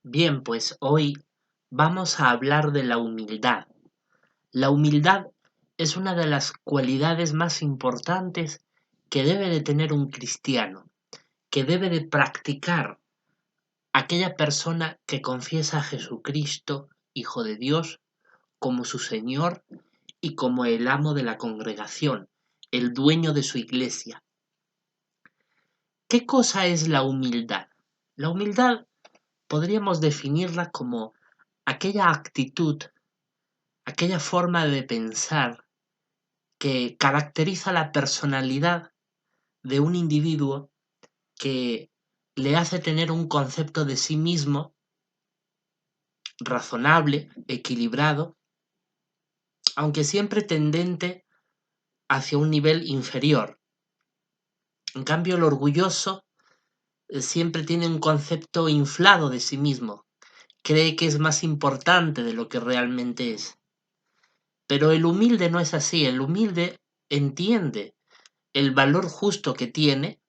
Bien, pues hoy vamos a hablar de la humildad. La humildad es una de las cualidades más importantes que debe de tener un cristiano, que debe de practicar aquella persona que confiesa a Jesucristo, Hijo de Dios, como su Señor y como el amo de la congregación, el dueño de su iglesia. ¿Qué cosa es la humildad? La humildad podríamos definirla como aquella actitud, aquella forma de pensar que caracteriza la personalidad de un individuo que le hace tener un concepto de sí mismo razonable, equilibrado, aunque siempre tendente hacia un nivel inferior. En cambio, el orgulloso siempre tiene un concepto inflado de sí mismo, cree que es más importante de lo que realmente es. Pero el humilde no es así, el humilde entiende el valor justo que tiene,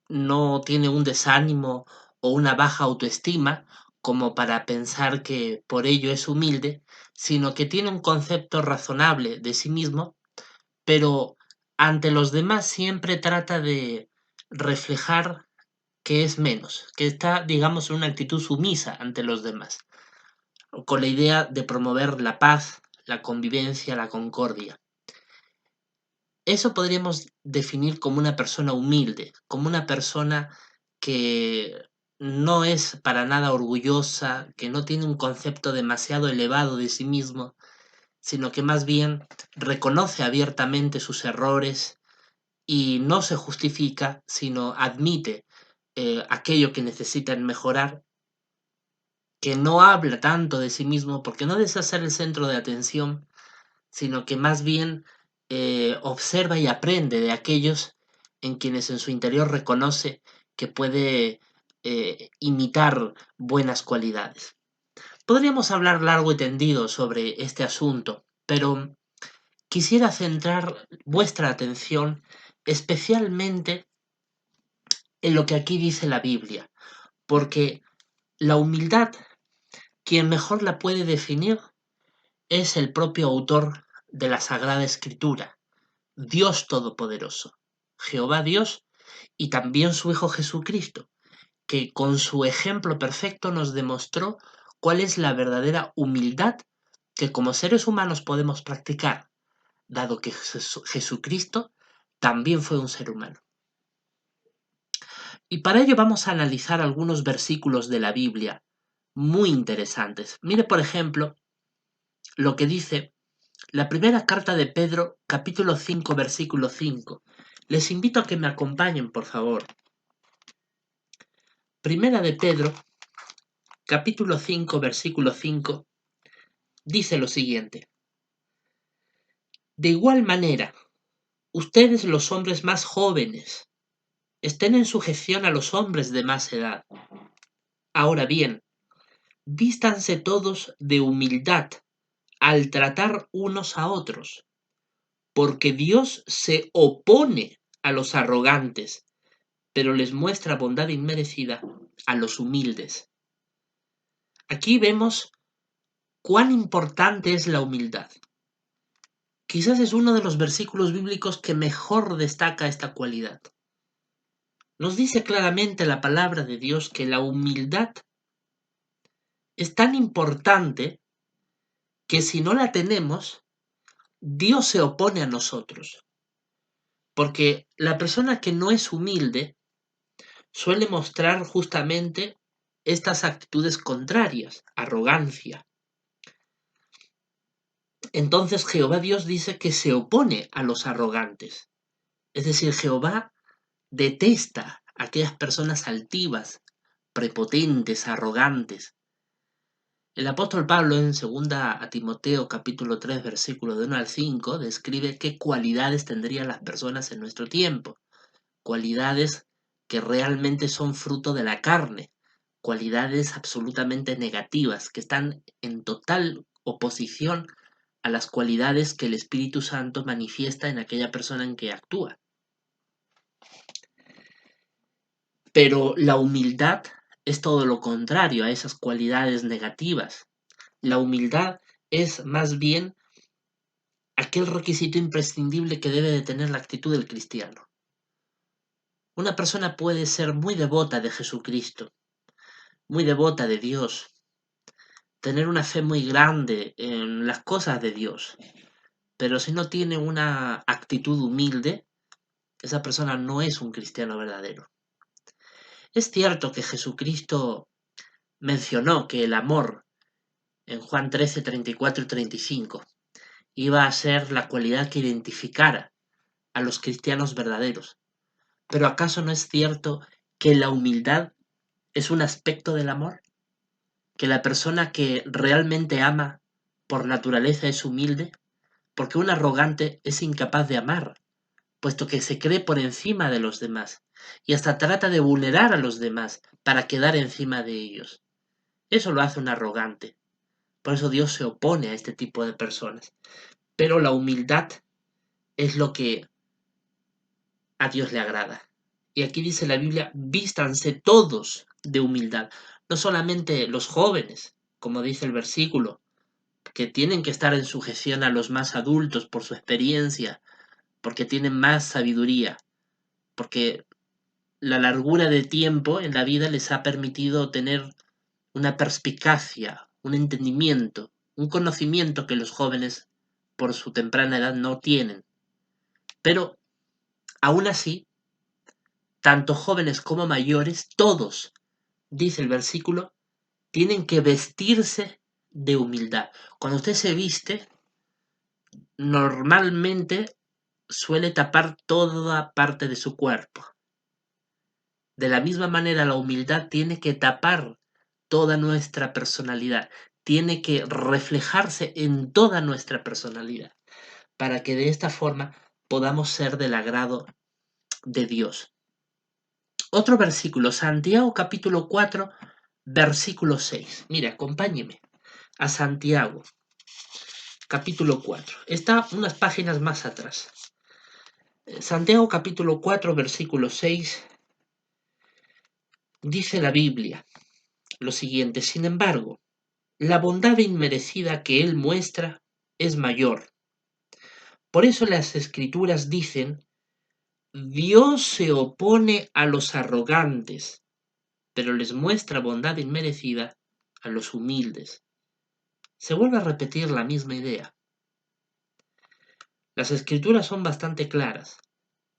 no tiene un desánimo o una baja autoestima como para pensar que por ello es humilde, sino que tiene un concepto razonable de sí mismo, pero ante los demás siempre trata de reflejar que es menos, que está, digamos, en una actitud sumisa ante los demás, con la idea de promover la paz, la convivencia, la concordia. Eso podríamos definir como una persona humilde, como una persona que no es para nada orgullosa, que no tiene un concepto demasiado elevado de sí mismo, sino que más bien reconoce abiertamente sus errores y no se justifica, sino admite aquello que necesitan mejorar, que no habla tanto de sí mismo porque no desea ser el centro de atención, sino que más bien observa y aprende de aquellos en quienes en su interior reconoce que puede imitar buenas cualidades. Podríamos hablar largo y tendido sobre este asunto, pero quisiera centrar vuestra atención especialmente en lo que aquí dice la Biblia, porque la humildad, quien mejor la puede definir, es el propio autor de la Sagrada Escritura, Dios Todopoderoso, Jehová Dios y también su Hijo Jesucristo, que con su ejemplo perfecto nos demostró cuál es la verdadera humildad que como seres humanos podemos practicar, dado que Jesucristo también fue un ser humano. Y para ello vamos a analizar algunos versículos de la Biblia muy interesantes. Mire, por ejemplo, lo que dice la primera carta de Pedro, capítulo 5, versículo 5. Les invito a que me acompañen, por favor. Primera de Pedro, capítulo 5, versículo 5, dice lo siguiente. De igual manera, ustedes los hombres más jóvenes, estén en sujeción a los hombres de más edad. Ahora bien, vístanse todos de humildad al tratar unos a otros, porque Dios se opone a los arrogantes, pero les muestra bondad inmerecida a los humildes. Aquí vemos cuán importante es la humildad. Quizás es uno de los versículos bíblicos que mejor destaca esta cualidad. Nos dice claramente la palabra de Dios que la humildad es tan importante que si no la tenemos, Dios se opone a nosotros. Porque la persona que no es humilde suele mostrar justamente estas actitudes contrarias, arrogancia. Entonces Jehová Dios dice que se opone a los arrogantes. Es decir, Jehová detesta a aquellas personas altivas, prepotentes, arrogantes. El apóstol Pablo en 2 a Timoteo capítulo 3 versículo de 1 al 5 describe qué cualidades tendrían las personas en nuestro tiempo. Cualidades que realmente son fruto de la carne, cualidades absolutamente negativas que están en total oposición a las cualidades que el Espíritu Santo manifiesta en aquella persona en que actúa. Pero la humildad es todo lo contrario a esas cualidades negativas. La humildad es más bien aquel requisito imprescindible que debe de tener la actitud del cristiano. Una persona puede ser muy devota de Jesucristo, muy devota de Dios, tener una fe muy grande en las cosas de Dios, pero si no tiene una actitud humilde, esa persona no es un cristiano verdadero. Es cierto que Jesucristo mencionó que el amor en Juan 13, 34 y 35 iba a ser la cualidad que identificara a los cristianos verdaderos. Pero ¿acaso no es cierto que la humildad es un aspecto del amor? ¿Que la persona que realmente ama por naturaleza es humilde? Porque un arrogante es incapaz de amar, puesto que se cree por encima de los demás y hasta trata de vulnerar a los demás para quedar encima de ellos. Eso lo hace un arrogante. Por eso Dios se opone a este tipo de personas. Pero la humildad es lo que a Dios le agrada. Y aquí dice la Biblia, vístanse todos de humildad. No solamente los jóvenes, como dice el versículo, que tienen que estar en sujeción a los más adultos por su experiencia, porque tienen más sabiduría, porque la largura de tiempo en la vida les ha permitido tener una perspicacia, un entendimiento, un conocimiento que los jóvenes por su temprana edad no tienen. Pero aún así, tanto jóvenes como mayores, todos, dice el versículo, tienen que vestirse de humildad. Cuando usted se viste, normalmente suele tapar toda parte de su cuerpo. De la misma manera, la humildad tiene que tapar toda nuestra personalidad, tiene que reflejarse en toda nuestra personalidad, para que de esta forma podamos ser del agrado de Dios. Otro versículo, Santiago capítulo 4, versículo 6. Mire, acompáñeme a Santiago capítulo 4. Está unas páginas más atrás. Santiago capítulo 4, versículo 6, dice la Biblia lo siguiente: sin embargo, la bondad inmerecida que Él muestra es mayor. Por eso las Escrituras dicen, Dios se opone a los arrogantes, pero les muestra bondad inmerecida a los humildes. Se vuelve a repetir la misma idea. Las Escrituras son bastante claras.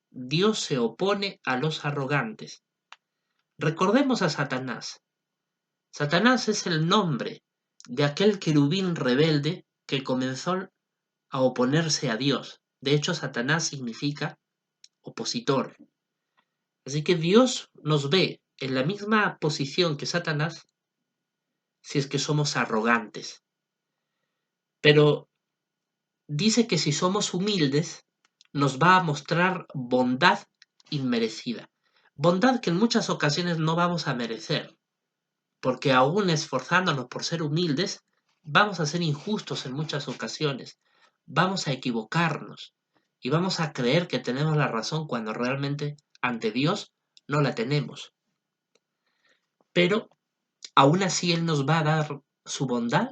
Dios se opone a los arrogantes. Recordemos a Satanás. Satanás es el nombre de aquel querubín rebelde que comenzó a oponerse a Dios. De hecho, Satanás significa opositor. Así que Dios nos ve en la misma posición que Satanás si es que somos arrogantes. Pero dice que si somos humildes, nos va a mostrar bondad inmerecida. Bondad que en muchas ocasiones no vamos a merecer, porque aún esforzándonos por ser humildes, vamos a ser injustos en muchas ocasiones, vamos a equivocarnos y vamos a creer que tenemos la razón cuando realmente ante Dios no la tenemos. Pero aún así Él nos va a dar su bondad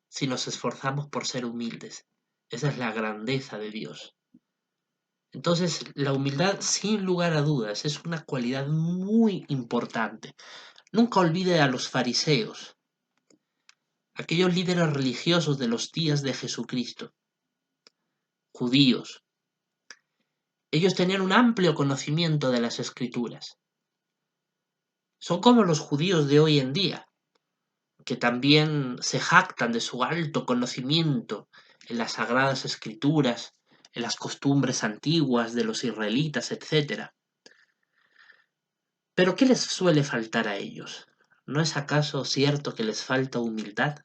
si nos esforzamos por ser humildes. Esa es la grandeza de Dios. Entonces, la humildad, sin lugar a dudas, es una cualidad muy importante. Nunca olvide a los fariseos, aquellos líderes religiosos de los días de Jesucristo, judíos. Ellos tenían un amplio conocimiento de las Escrituras. Son como los judíos de hoy en día, que también se jactan de su alto conocimiento en las sagradas escrituras, en las costumbres antiguas de los israelitas, etc. Pero ¿qué les suele faltar a ellos? ¿No es acaso cierto que les falta humildad?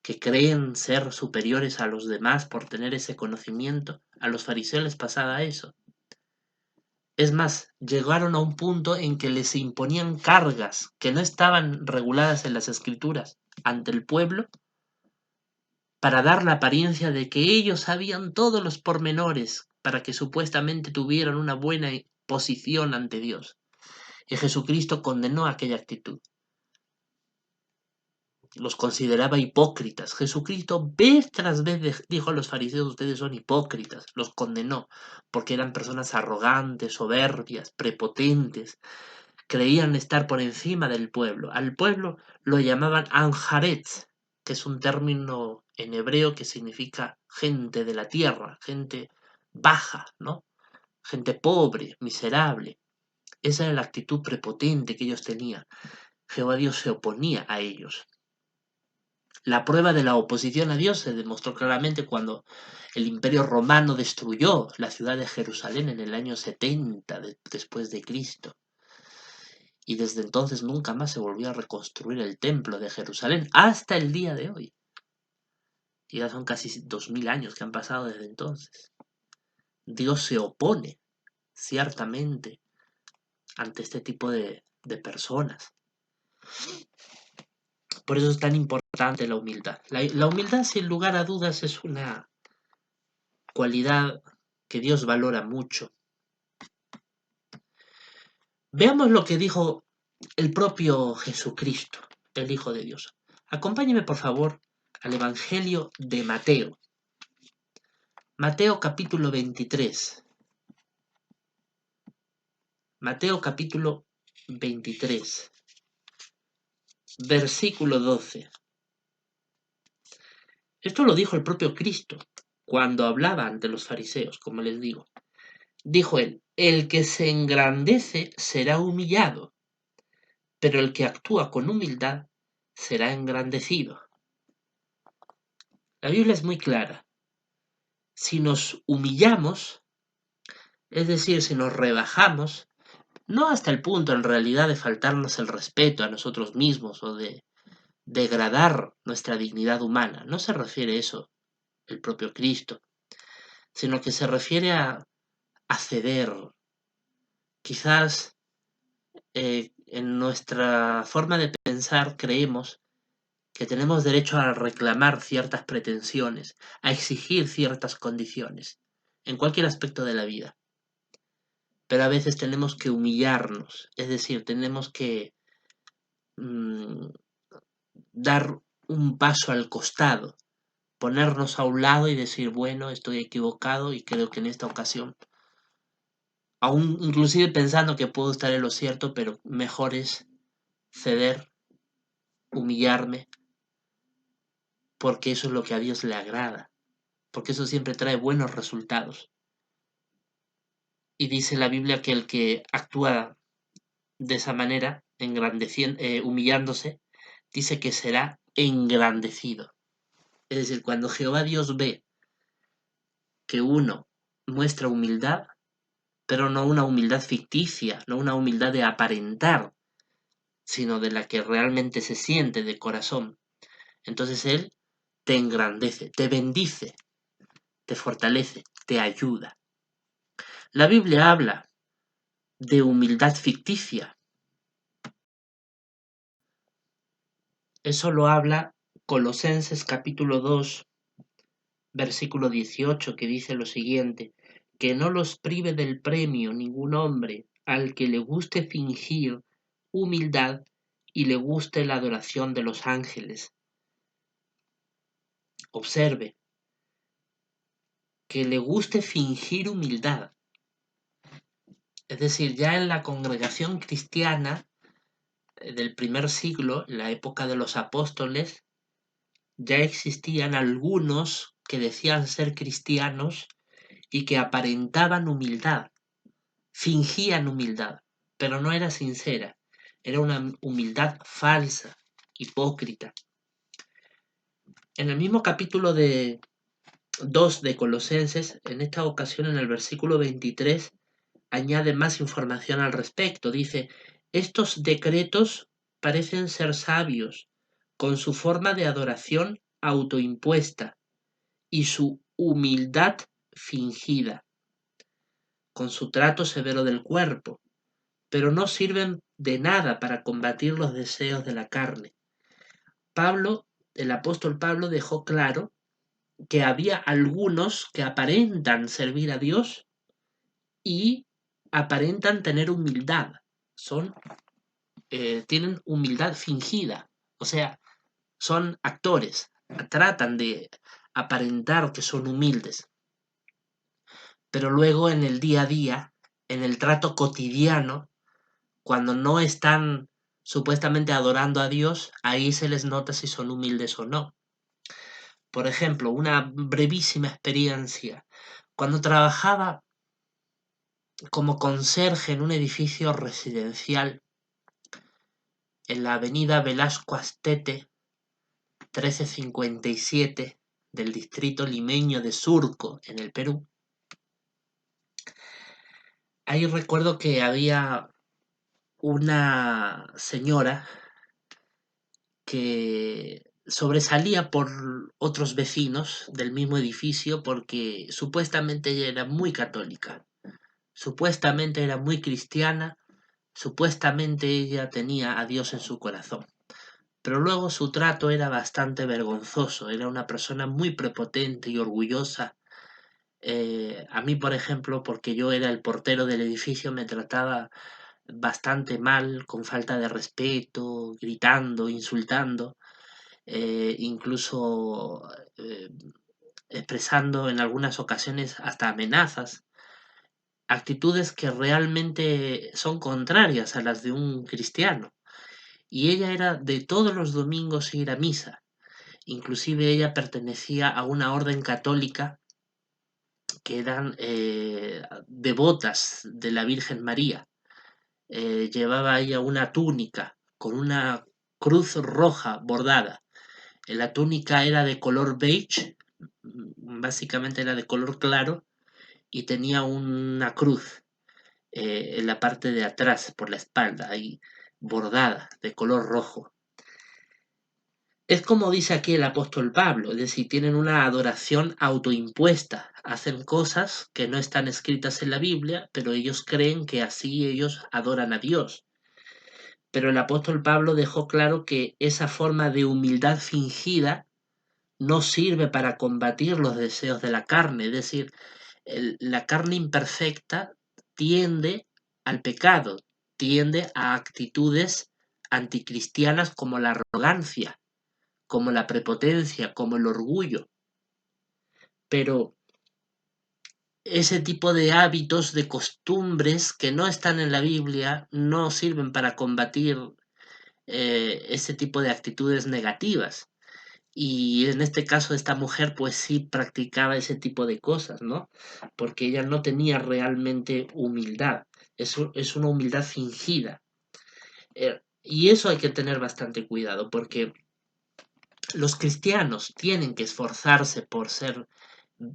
¿Que creen ser superiores a los demás por tener ese conocimiento? A los fariseos les pasaba eso. Es más, llegaron a un punto en que les imponían cargas que no estaban reguladas en las escrituras ante el pueblo para dar la apariencia de que ellos sabían todos los pormenores para que supuestamente tuvieran una buena posición ante Dios. Y Jesucristo condenó aquella actitud. Los consideraba hipócritas. Jesucristo vez tras vez dijo a los fariseos: ustedes son hipócritas. Los condenó porque eran personas arrogantes, soberbias, prepotentes. Creían estar por encima del pueblo. Al pueblo lo llamaban Anjaretz, que es un término en hebreo que significa gente de la tierra, gente baja, ¿no? Gente pobre, miserable. Esa era la actitud prepotente que ellos tenían. Jehová Dios se oponía a ellos. La prueba de la oposición a Dios se demostró claramente cuando el Imperio Romano destruyó la ciudad de Jerusalén en el año 70 después de Cristo. Y desde entonces nunca más se volvió a reconstruir el templo de Jerusalén hasta el día de hoy. Y ya son casi 2000 años que han pasado desde entonces. Dios se opone, ciertamente, ante este tipo de personas. Por eso es tan importante la humildad. La humildad, sin lugar a dudas, es una cualidad que Dios valora mucho. Veamos lo que dijo el propio Jesucristo, el Hijo de Dios. Acompáñeme, por favor, al Evangelio de Mateo. Mateo capítulo 23. Mateo capítulo 23. Versículo 12. Esto lo dijo el propio Cristo cuando hablaba ante los fariseos, como les digo. Dijo él: el que se engrandece será humillado, pero el que actúa con humildad será engrandecido. La Biblia es muy clara. Si nos humillamos, es decir, si nos rebajamos, no hasta el punto en realidad de faltarnos el respeto a nosotros mismos o de degradar nuestra dignidad humana, no se refiere a eso el propio Cristo, sino que se refiere a ceder. Quizás en nuestra forma de pensar creemos que tenemos derecho a reclamar ciertas pretensiones, a exigir ciertas condiciones, en cualquier aspecto de la vida. Pero a veces tenemos que humillarnos, es decir, tenemos que dar un paso al costado, ponernos a un lado y decir: bueno, estoy equivocado y creo que en esta ocasión, aún inclusive pensando que puedo estar en lo cierto, pero mejor es ceder, humillarme, porque eso es lo que a Dios le agrada, porque eso siempre trae buenos resultados. Y dice la Biblia que el que actúa de esa manera, humillándose, dice que será engrandecido. Es decir, cuando Jehová Dios ve que uno muestra humildad, pero no una humildad ficticia, no una humildad de aparentar, sino de la que realmente se siente de corazón, entonces Él te engrandece, te bendice, te fortalece, te ayuda. La Biblia habla de humildad ficticia. Eso lo habla Colosenses capítulo 2, versículo 18, que dice lo siguiente: que no los prive del premio ningún hombre al que le guste fingir humildad y le guste la adoración de los ángeles. Observe, que le guste fingir humildad. Es decir, ya en la congregación cristiana del primer siglo, la época de los apóstoles, ya existían algunos que decían ser cristianos y que aparentaban humildad, fingían humildad, pero no era sincera, era una humildad falsa, hipócrita. En el mismo capítulo 2 de Colosenses, en esta ocasión en el versículo 23, añade más información al respecto. Dice: estos decretos parecen ser sabios, con su forma de adoración autoimpuesta y su humildad fingida, con su trato severo del cuerpo, pero no sirven de nada para combatir los deseos de la carne. El apóstol Pablo dejó claro que había algunos que aparentan servir a Dios y aparentan tener humildad, tienen humildad fingida, o sea, son actores, tratan de aparentar que son humildes, pero luego en el día a día, en el trato cotidiano, cuando no están supuestamente adorando a Dios, ahí se les nota si son humildes o no. Por ejemplo, una brevísima experiencia. Cuando trabajaba como conserje en un edificio residencial en la avenida Velasco Astete, 1357, del distrito limeño de Surco, en el Perú, ahí recuerdo que había una señora que sobresalía por otros vecinos del mismo edificio porque supuestamente ella era muy católica, supuestamente era muy cristiana, supuestamente ella tenía a Dios en su corazón. Pero luego su trato era bastante vergonzoso, era una persona muy prepotente y orgullosa. A mí, por ejemplo, porque yo era el portero del edificio, me trataba bastante mal, con falta de respeto, gritando, insultando, incluso expresando en algunas ocasiones hasta amenazas, actitudes que realmente son contrarias a las de un cristiano. Y ella era de todos los domingos ir a misa. Inclusive ella pertenecía a una orden católica que eran devotas de la Virgen María. Llevaba ella una túnica con una cruz roja bordada. La túnica era de color beige, básicamente era de color claro, y tenía una cruz en la parte de atrás, por la espalda, ahí bordada, de color rojo. Es como dice aquí el apóstol Pablo, es decir, tienen una adoración autoimpuesta, hacen cosas que no están escritas en la Biblia, pero ellos creen que así ellos adoran a Dios. Pero el apóstol Pablo dejó claro que esa forma de humildad fingida no sirve para combatir los deseos de la carne, es decir, la carne imperfecta tiende al pecado, tiende a actitudes anticristianas como la arrogancia, como la prepotencia, como el orgullo. Pero ese tipo de hábitos, de costumbres que no están en la Biblia, no sirven para combatir ese tipo de actitudes negativas. Y en este caso esta mujer pues sí practicaba ese tipo de cosas, ¿no? Porque ella no tenía realmente humildad, es una humildad fingida. Y eso hay que tener bastante cuidado porque los cristianos tienen que esforzarse por ser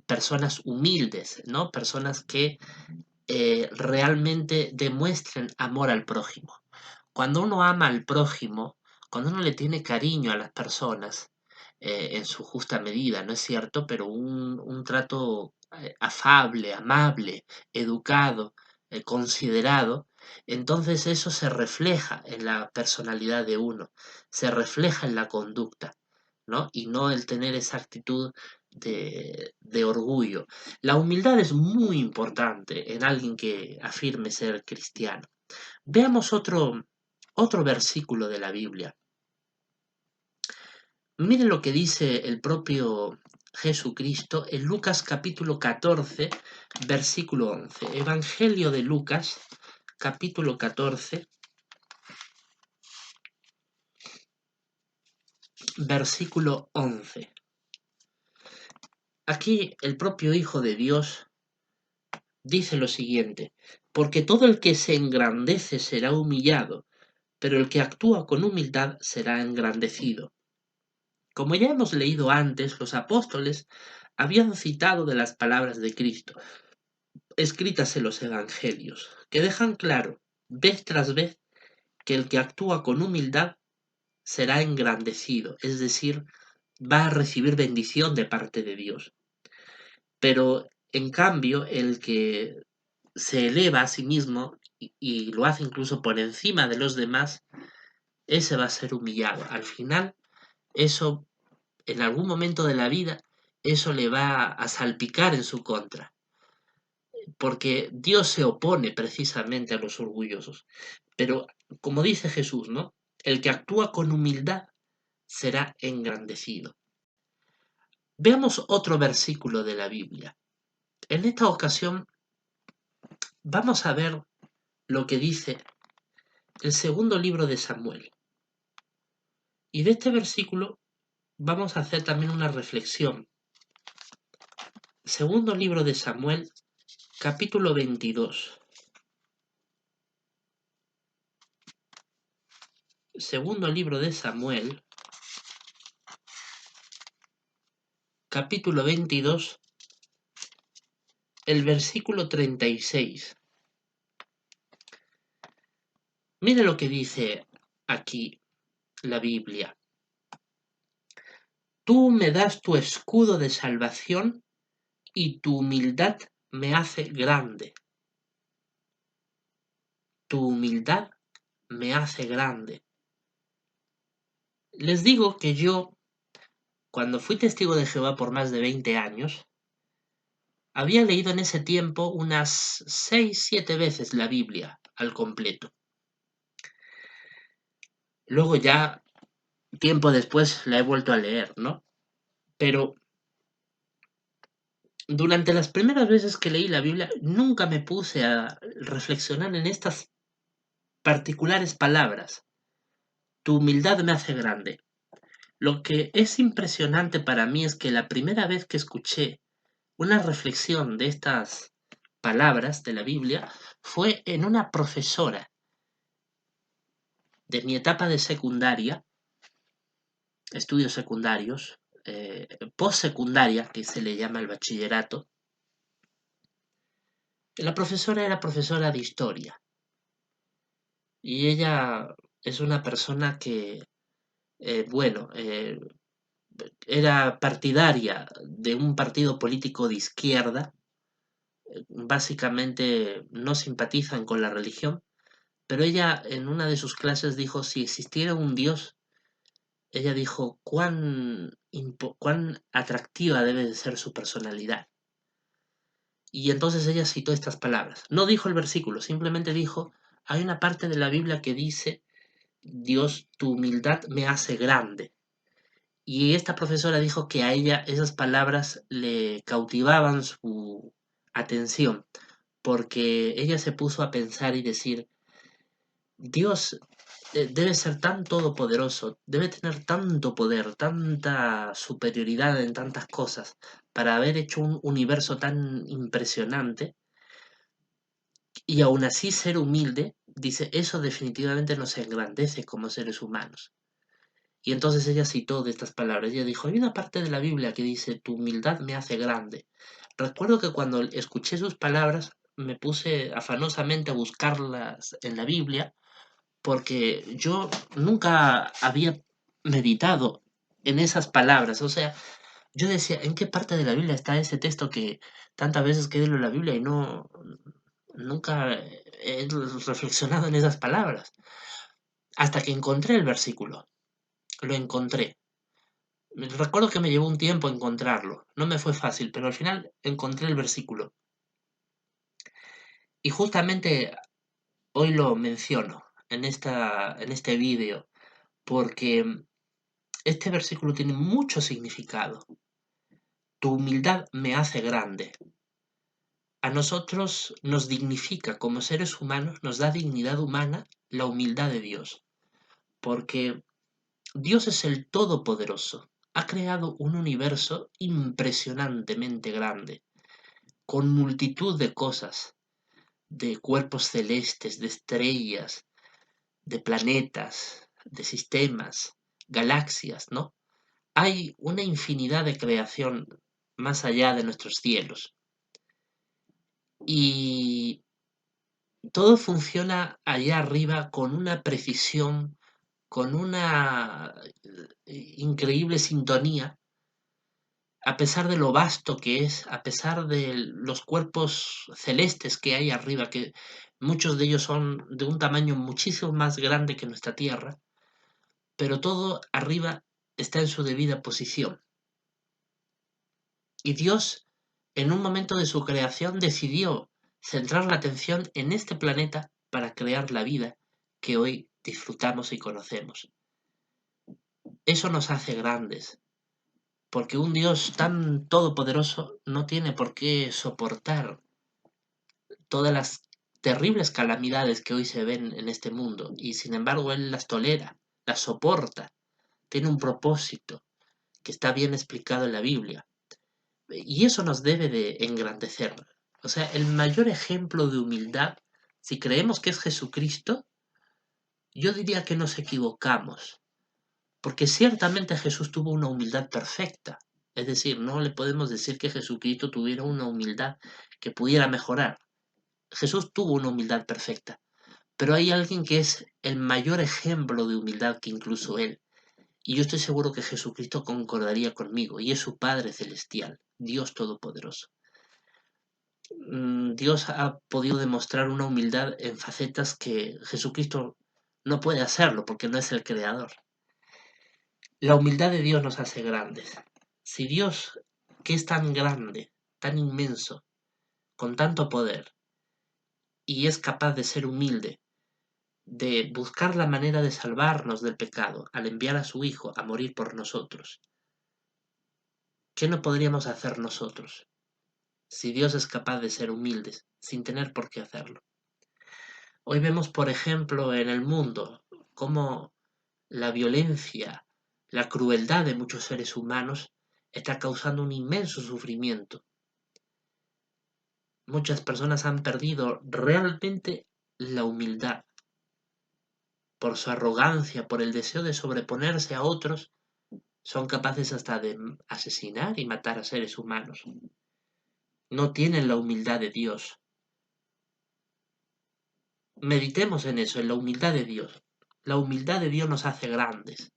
personas humildes, ¿no? Personas que realmente demuestren amor al prójimo. Cuando uno ama al prójimo, cuando uno le tiene cariño a las personas, en su justa medida, ¿no es cierto? Pero un trato afable, amable, educado, considerado, entonces eso se refleja en la personalidad de uno, se refleja en la conducta, ¿no? Y no el tener esa actitud de orgullo. La humildad es muy importante en alguien que afirme ser cristiano. Veamos otro versículo de la Biblia. Miren lo que dice el propio Jesucristo en Lucas capítulo 14, versículo 11. Evangelio de Lucas, capítulo 14, versículo 11. Aquí el propio Hijo de Dios dice lo siguiente: porque todo el que se engrandece será humillado, pero el que actúa con humildad será engrandecido. Como ya hemos leído antes, los apóstoles habían citado de las palabras de Cristo, escritas en los evangelios, que dejan claro, vez tras vez, que el que actúa con humildad será engrandecido, es decir, va a recibir bendición de parte de Dios. Pero, en cambio, el que se eleva a sí mismo y lo hace incluso por encima de los demás, ese va a ser humillado. Al final, eso, en algún momento de la vida, eso le va a salpicar en su contra. porque Dios se opone precisamente a los orgullosos. Pero como dice Jesús, ¿no? El que actúa con humildad será engrandecido. Veamos otro versículo de la Biblia. En esta ocasión vamos a ver lo que dice el segundo libro de Samuel. Y de este versículo vamos a hacer también una reflexión. Segundo libro de Samuel, capítulo 22. Segundo libro de Samuel, capítulo 22, el versículo 36. Mire lo que dice aquí la Biblia. Tú me das tu escudo de salvación y tu humildad me hace grande. Tu humildad me hace grande. Les digo que yo, cuando fui testigo de Jehová por más de 20 años, había leído en ese tiempo unas 6, 7 veces la Biblia al completo. Luego ya, tiempo después, la he vuelto a leer, ¿no? Pero durante las primeras veces que leí la Biblia, nunca me puse a reflexionar en estas particulares palabras. Tu humildad me hace grande. Lo que es impresionante para mí es que la primera vez que escuché una reflexión de estas palabras de la Biblia fue en una profesora de mi etapa de secundaria, estudios secundarios, postsecundaria, que se le llama el bachillerato. La profesora era profesora de historia y ella es una persona que, bueno, era partidaria de un partido político de izquierda. Básicamente no simpatizan con la religión, pero ella en una de sus clases dijo, si existiera un Dios, ella dijo, cuán atractiva debe de ser su personalidad. Y entonces ella citó estas palabras. No dijo el versículo, simplemente dijo, hay una parte de la Biblia que dice, Dios, tu humildad me hace grande. Y esta profesora dijo que a ella esas palabras le cautivaban su atención, porque ella se puso a pensar y decir, Dios debe ser tan todopoderoso, debe tener tanto poder, tanta superioridad en tantas cosas, para haber hecho un universo tan impresionante, y aún así ser humilde, dice, eso definitivamente nos engrandece como seres humanos. Y entonces ella citó de estas palabras, ella dijo, hay una parte de la Biblia que dice, tu humildad me hace grande. Recuerdo que cuando escuché sus palabras, me puse afanosamente a buscarlas en la Biblia, porque yo nunca había meditado en esas palabras. O sea, yo decía, ¿en qué parte de la Biblia está ese texto que tantas veces que leo la Biblia y nunca he reflexionado en esas palabras? Hasta que encontré el versículo, lo encontré. Recuerdo que me llevó un tiempo encontrarlo, no me fue fácil, pero al final encontré el versículo. Y justamente hoy lo menciono en este vídeo, porque este versículo tiene mucho significado. Tu humildad me hace grande. A nosotros nos dignifica como seres humanos, nos da dignidad humana la humildad de Dios, porque Dios es el Todopoderoso. Ha creado un universo impresionantemente grande, con multitud de cosas, de cuerpos celestes, de estrellas, de planetas, de sistemas, galaxias, ¿no? Hay una infinidad de creación más allá de nuestros cielos. Y todo funciona allá arriba con una precisión, con una increíble sintonía, a pesar de lo vasto que es, a pesar de los cuerpos celestes que hay arriba, que muchos de ellos son de un tamaño muchísimo más grande que nuestra Tierra, pero todo arriba está en su debida posición. Y Dios, en un momento de su creación, decidió centrar la atención en este planeta para crear la vida que hoy disfrutamos y conocemos. Eso nos hace grandes, porque un Dios tan todopoderoso no tiene por qué soportar todas las terribles calamidades que hoy se ven en este mundo, y sin embargo Él las tolera, las soporta, tiene un propósito que está bien explicado en la Biblia. Y eso nos debe de engrandecer. O sea, el mayor ejemplo de humildad, si creemos que es Jesucristo, yo diría que nos equivocamos, porque ciertamente Jesús tuvo una humildad perfecta. Es decir, no le podemos decir que Jesucristo tuviera una humildad que pudiera mejorar. Jesús tuvo una humildad perfecta, pero hay alguien que es el mayor ejemplo de humildad que incluso Él. Y yo estoy seguro que Jesucristo concordaría conmigo, y es su Padre Celestial, Dios Todopoderoso. Dios ha podido demostrar una humildad en facetas que Jesucristo no puede hacerlo porque no es el creador. La humildad de Dios nos hace grandes. Si Dios, que es tan grande, tan inmenso, con tanto poder, y es capaz de ser humilde, de buscar la manera de salvarnos del pecado al enviar a su Hijo a morir por nosotros, ¿qué no podríamos hacer nosotros si Dios es capaz de ser humildes sin tener por qué hacerlo? Hoy vemos, por ejemplo, en el mundo cómo la violencia, la crueldad de muchos seres humanos está causando un inmenso sufrimiento. Muchas personas han perdido realmente la humildad por su arrogancia, por el deseo de sobreponerse a otros. Son capaces hasta de asesinar y matar a seres humanos. No tienen la humildad de Dios. Meditemos en eso, en la humildad de Dios. La humildad de Dios nos hace grandes.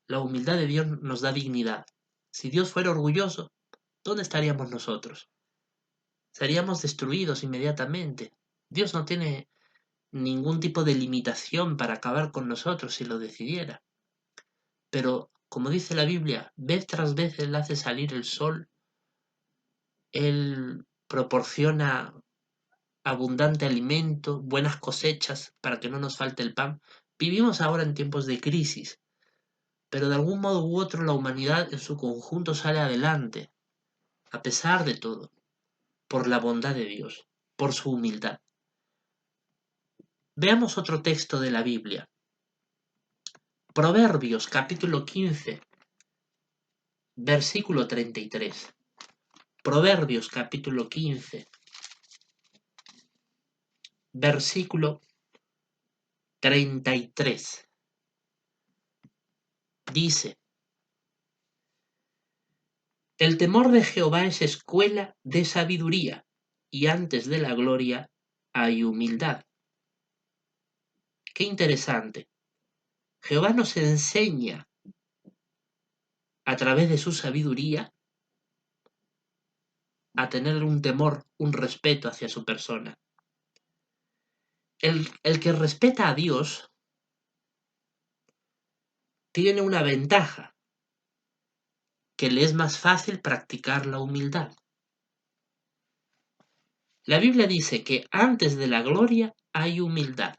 La humildad de Dios nos da dignidad. Si Dios fuera orgulloso, ¿dónde estaríamos nosotros? Seríamos destruidos inmediatamente. Dios no tiene ningún tipo de limitación para acabar con nosotros si lo decidiera. Pero, como dice la Biblia, vez tras vez Él hace salir el sol, Él proporciona abundante alimento, buenas cosechas para que no nos falte el pan. Vivimos ahora en tiempos de crisis, pero de algún modo u otro la humanidad en su conjunto sale adelante, a pesar de todo, por la bondad de Dios, por su humildad. Veamos otro texto de la Biblia. Proverbios capítulo 15, versículo 33. Proverbios capítulo 15, versículo 33. Dice: el temor de Jehová es escuela de sabiduría, y antes de la gloria hay humildad. Qué interesante. Jehová nos enseña a través de su sabiduría a tener un temor, un respeto hacia su persona. El que respeta a Dios tiene una ventaja, que le es más fácil practicar la humildad. La Biblia dice que antes de la gloria hay humildad.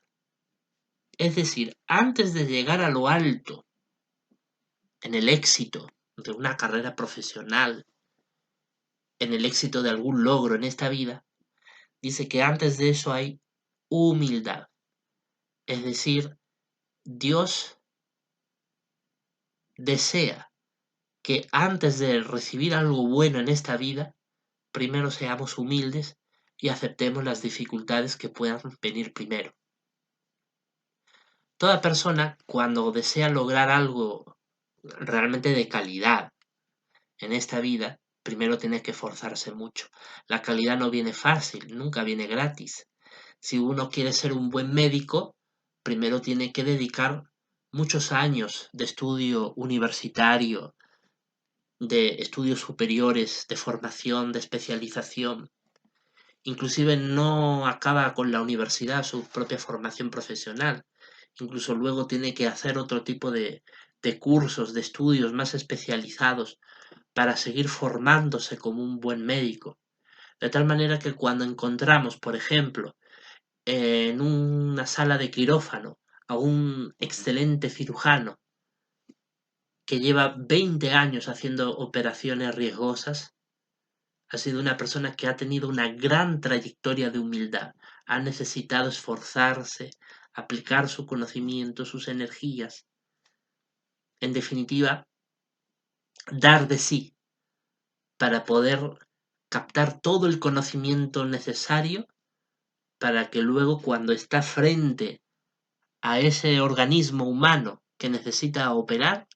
Es decir, antes de llegar a lo alto, en el éxito de una carrera profesional, en el éxito de algún logro en esta vida, dice que antes de eso hay humildad. Es decir, Dios desea que antes de recibir algo bueno en esta vida, primero seamos humildes y aceptemos las dificultades que puedan venir primero. Toda persona, cuando desea lograr algo realmente de calidad en esta vida, primero tiene que esforzarse mucho. La calidad no viene fácil, nunca viene gratis. Si uno quiere ser un buen médico, primero tiene que dedicar muchos años de estudio universitario, de estudios superiores, de formación, de especialización. Inclusive no acaba con la universidad su propia formación profesional. Incluso luego tiene que hacer otro tipo de cursos, de estudios más especializados para seguir formándose como un buen médico. De tal manera que cuando encontramos, por ejemplo, en una sala de quirófano a un excelente cirujano que lleva 20 años haciendo operaciones riesgosas, ha sido una persona que ha tenido una gran trayectoria de humildad, ha necesitado esforzarse, aplicar su conocimiento, sus energías, en definitiva, dar de sí para poder captar todo el conocimiento necesario para que luego cuando está frente a ese organismo humano que necesita operar,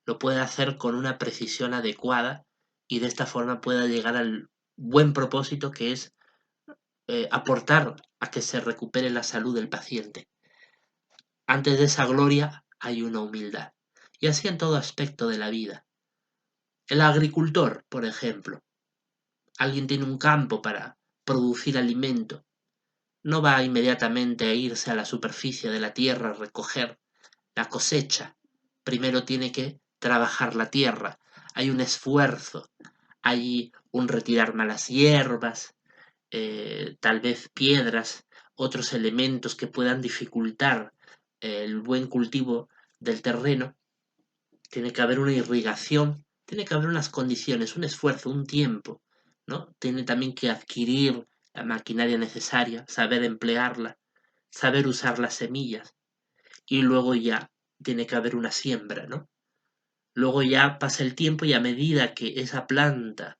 lo pueda hacer con una precisión adecuada y de esta forma pueda llegar al buen propósito que es aportar a que se recupere la salud del paciente. Antes de esa gloria hay una humildad. Y así en todo aspecto de la vida. El agricultor, por ejemplo, alguien tiene un campo para producir alimento, no va inmediatamente a irse a la superficie de la tierra a recoger la cosecha. Primero tiene que trabajar la tierra. Hay un esfuerzo, hay un retirar malas hierbas, tal vez piedras, otros elementos que puedan dificultar el buen cultivo del terreno. Tiene que haber una irrigación, tiene que haber unas condiciones, un esfuerzo, un tiempo, ¿no? Tiene también que adquirir la maquinaria necesaria, saber emplearla, saber usar las semillas y luego ya tiene que haber una siembra, ¿no? Luego ya pasa el tiempo y a medida que esa planta,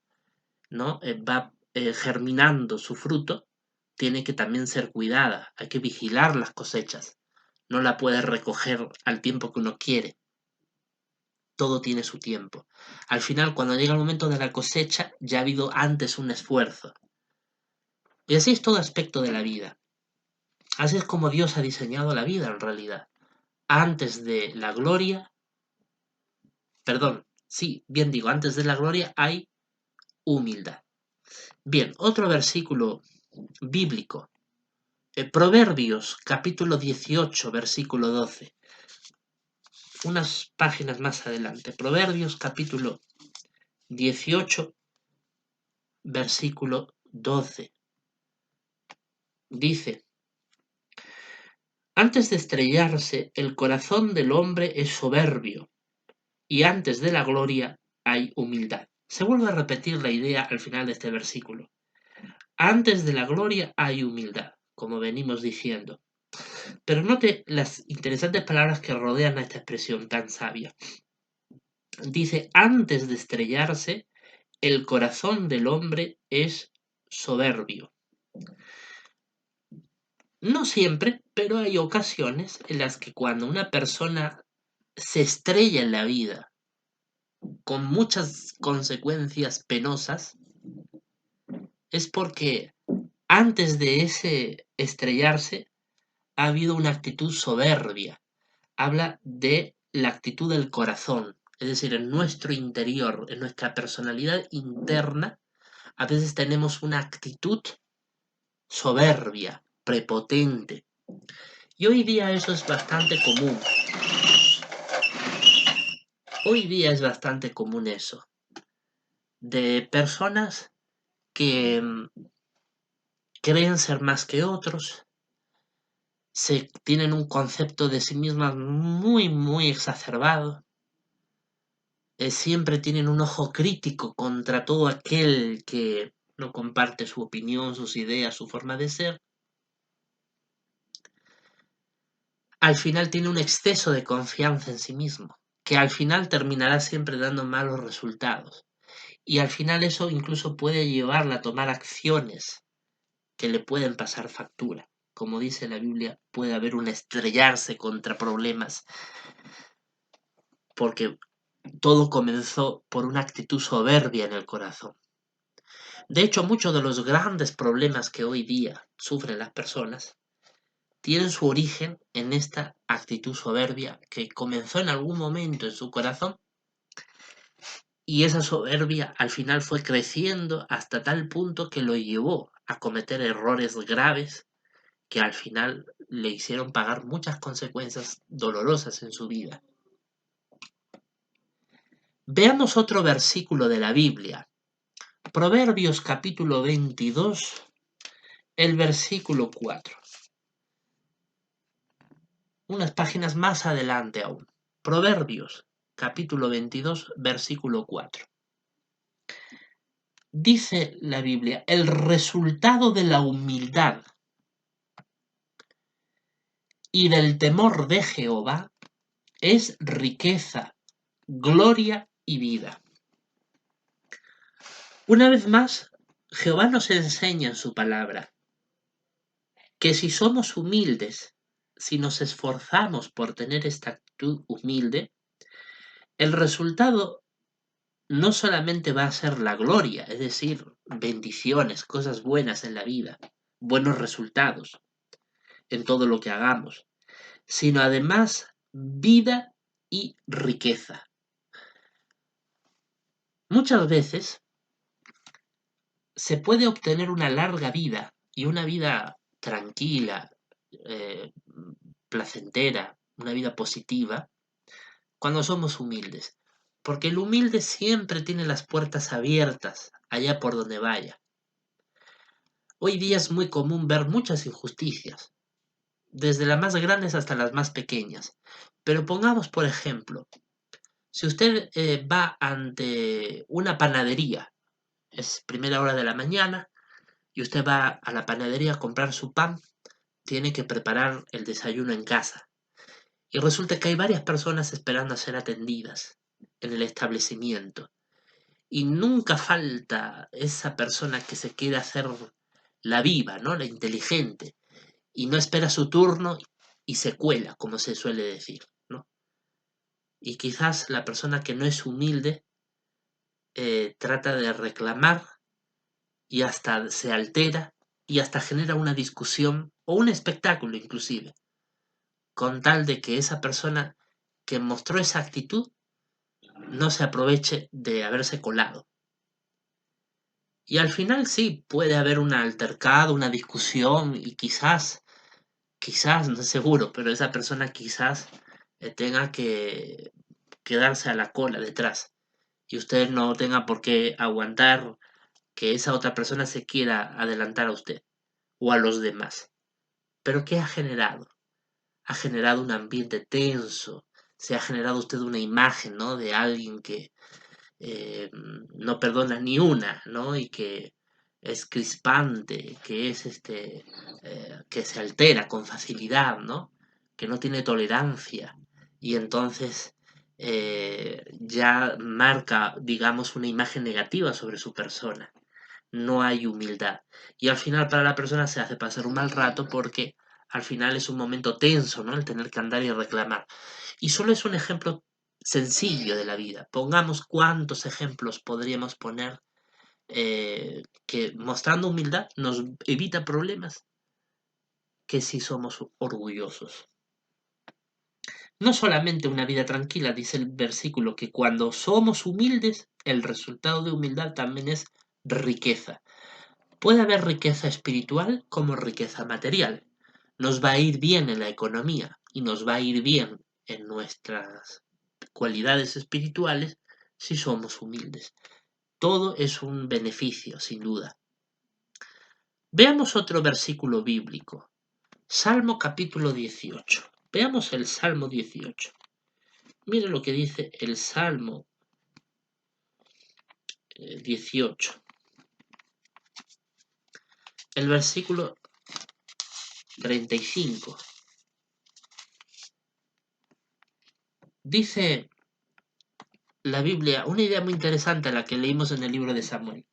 ¿no? Va germinando su fruto, tiene que también ser cuidada, hay que vigilar las cosechas, no la puedes recoger al tiempo que uno quiere, todo tiene su tiempo. Al final, cuando llega el momento de la cosecha, ya ha habido antes un esfuerzo. Y así es todo aspecto de la vida. Así es como Dios ha diseñado la vida en realidad. Antes de la gloria, perdón, sí, bien digo, antes de la gloria hay humildad. Bien, otro versículo bíblico. Proverbios, capítulo 18, versículo 12. Unas páginas más adelante. Proverbios, capítulo 18, versículo 12. Dice: antes de estrellarse, el corazón del hombre es soberbio, y antes de la gloria hay humildad. Se vuelve a repetir la idea al final de este versículo. Antes de la gloria hay humildad, como venimos diciendo. Pero note las interesantes palabras que rodean a esta expresión tan sabia. Dice, antes de estrellarse, el corazón del hombre es soberbio. No siempre, pero hay ocasiones en las que cuando una persona se estrella en la vida con muchas consecuencias penosas, es porque antes de ese estrellarse ha habido una actitud soberbia. Habla de la actitud del corazón, es decir, en nuestro interior, en nuestra personalidad interna, a veces tenemos una actitud soberbia, prepotente. Y hoy día eso es bastante común. Hoy día es bastante común eso, de personas que creen ser más que otros, se tienen un concepto de sí mismas muy, muy exacerbado, siempre tienen un ojo crítico contra todo aquel que no comparte su opinión, sus ideas, su forma de ser. Al final tiene un exceso de confianza en sí mismo, que al final terminará siempre dando malos resultados. Y al final eso incluso puede llevarla a tomar acciones que le pueden pasar factura. Como dice la Biblia, puede haber un estrellarse contra problemas, porque todo comenzó por una actitud soberbia en el corazón. De hecho, muchos de los grandes problemas que hoy día sufren las personas tienen su origen en esta actitud soberbia que comenzó en algún momento en su corazón y esa soberbia al final fue creciendo hasta tal punto que lo llevó a cometer errores graves que al final le hicieron pagar muchas consecuencias dolorosas en su vida. Veamos otro versículo de la Biblia. Proverbios capítulo 22, el versículo 4. Unas páginas más adelante aún. Proverbios capítulo 22, versículo 4. Dice la Biblia, el resultado de la humildad y del temor de Jehová es riqueza, gloria y vida. Una vez más, Jehová nos enseña en su palabra que si somos humildes, si nos esforzamos por tener esta actitud humilde, el resultado no solamente va a ser la gloria, es decir, bendiciones, cosas buenas en la vida, buenos resultados en todo lo que hagamos, sino además vida y riqueza. Muchas veces se puede obtener una larga vida y una vida tranquila, eh, placentera, una vida positiva, cuando somos humildes. Porque el humilde siempre tiene las puertas abiertas allá por donde vaya. Hoy día es muy común ver muchas injusticias, desde las más grandes hasta las más pequeñas. Pero pongamos, por ejemplo, si usted va ante una panadería, es primera hora de la mañana, y usted va a la panadería a comprar su pan, tiene que preparar el desayuno en casa. Y resulta que hay varias personas esperando a ser atendidas en el establecimiento. Y nunca falta esa persona que se quiere hacer la viva, ¿no? La inteligente. Y no espera su turno y se cuela, como se suele decir, ¿no? Y quizás la persona que no es humilde trata de reclamar y hasta se altera y hasta genera una discusión o un espectáculo inclusive, con tal de que esa persona que mostró esa actitud no se aproveche de haberse colado. Y al final sí, puede haber un altercado, una discusión y quizás, no es seguro, pero esa persona quizás tenga que quedarse a la cola detrás y usted no tenga por qué aguantar que esa otra persona se quiera adelantar a usted o a los demás. Pero ¿qué ha generado? Ha generado un ambiente tenso, se ha generado usted una imagen, ¿no? De alguien que no perdona ni una, ¿no? Y que es crispante, que es que se altera con facilidad, ¿no? Que no tiene tolerancia. Y entonces ya marca, digamos, una imagen negativa sobre su persona. No hay humildad. Y al final para la persona se hace pasar un mal rato porque al final es un momento tenso, ¿no? El tener que andar y reclamar. Y solo es un ejemplo sencillo de la vida. Pongamos cuántos ejemplos podríamos poner que mostrando humildad nos evita problemas que si somos orgullosos. No solamente una vida tranquila, dice el versículo, que cuando somos humildes, el resultado de humildad también es riqueza. Puede haber riqueza espiritual como riqueza material. Nos va a ir bien en la economía y nos va a ir bien en nuestras cualidades espirituales si somos humildes. Todo es un beneficio, sin duda. Veamos otro versículo bíblico. Salmo capítulo 18. Veamos el Salmo 18. Mire lo que dice el Salmo 18. El versículo 35. Dice la Biblia una idea muy interesante la que leímos en el libro de Samuel.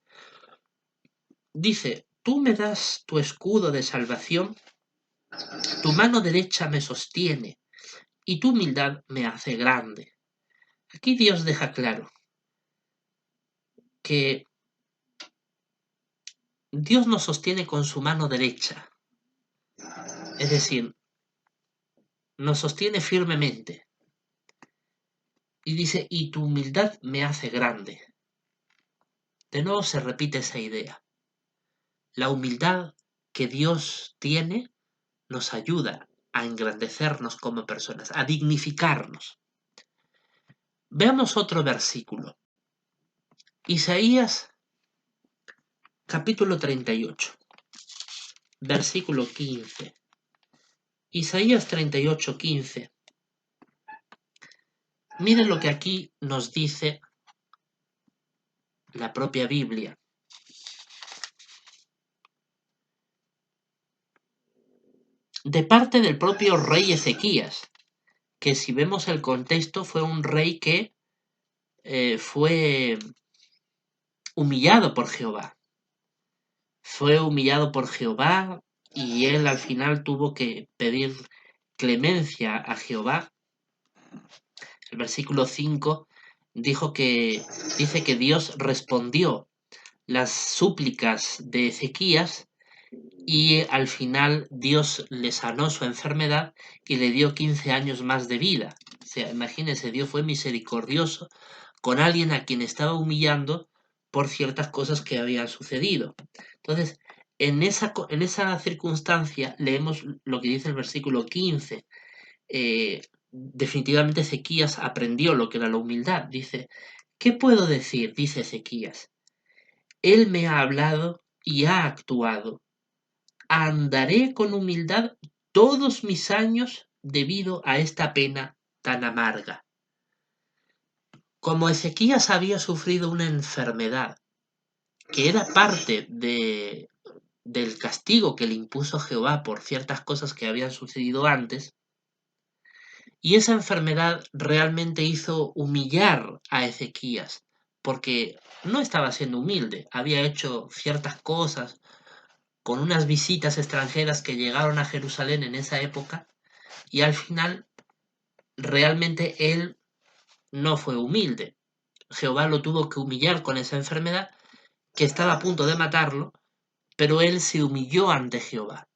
Dice, tú me das tu escudo de salvación, tu mano derecha me sostiene y tu humildad me hace grande. Aquí Dios deja claro que Dios nos sostiene con su mano derecha, es decir, nos sostiene firmemente. Y dice, y tu humildad me hace grande. De nuevo se repite esa idea. La humildad que Dios tiene nos ayuda a engrandecernos como personas, a dignificarnos. Veamos otro versículo. Isaías capítulo 38, versículo 15. Isaías 38, 15. Miren lo que aquí nos dice la propia Biblia. De parte del propio rey Ezequías, que si vemos el contexto fue un rey que fue humillado por Jehová. Fue humillado por Jehová y él al final tuvo que pedir clemencia a Jehová. El versículo 5 dice que Dios respondió las súplicas de Ezequías y al final Dios le sanó su enfermedad y le dio 15 años más de vida. O sea, imagínense, Dios fue misericordioso con alguien a quien estaba humillando por ciertas cosas que habían sucedido. Entonces, en esa circunstancia leemos lo que dice el versículo 15. Definitivamente Ezequías aprendió lo que era la humildad. Dice, ¿qué puedo decir? Dice Ezequías. Él me ha hablado y ha actuado. Andaré con humildad todos mis años debido a esta pena tan amarga. Como Ezequías había sufrido una enfermedad que era parte del castigo que le impuso Jehová por ciertas cosas que habían sucedido antes, y esa enfermedad realmente hizo humillar a Ezequías, porque no estaba siendo humilde, había hecho ciertas cosas con unas visitas extranjeras que llegaron a Jerusalén en esa época, y al final realmente él no fue humilde. Jehová lo tuvo que humillar con esa enfermedad que estaba a punto de matarlo, pero él se humilló ante Jehová.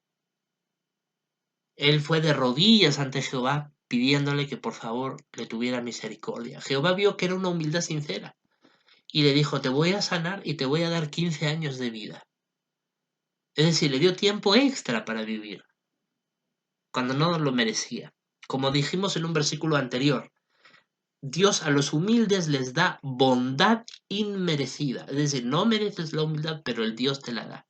Él fue de rodillas ante Jehová pidiéndole que por favor le tuviera misericordia. Jehová vio que era una humildad sincera y le dijo, te voy a sanar y te voy a dar 15 años de vida. Es decir, le dio tiempo extra para vivir, cuando no lo merecía. Como dijimos en un versículo anterior, Dios a los humildes les da bondad inmerecida. Es decir, no mereces la humildad, pero el Dios te la da.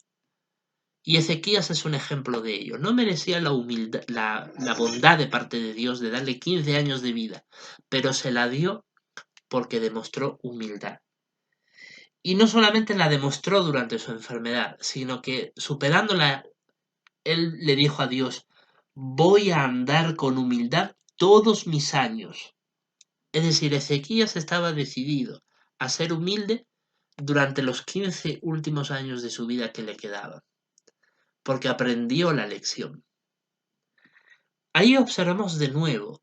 Y Ezequías es un ejemplo de ello. No merecía la humildad, la bondad de parte de Dios de darle 15 años de vida, pero se la dio porque demostró humildad. Y no solamente la demostró durante su enfermedad, sino que superándola, él le dijo a Dios, voy a andar con humildad todos mis años. Es decir, Ezequías estaba decidido a ser humilde durante los 15 últimos años de su vida que le quedaban, porque aprendió la lección. Ahí observamos de nuevo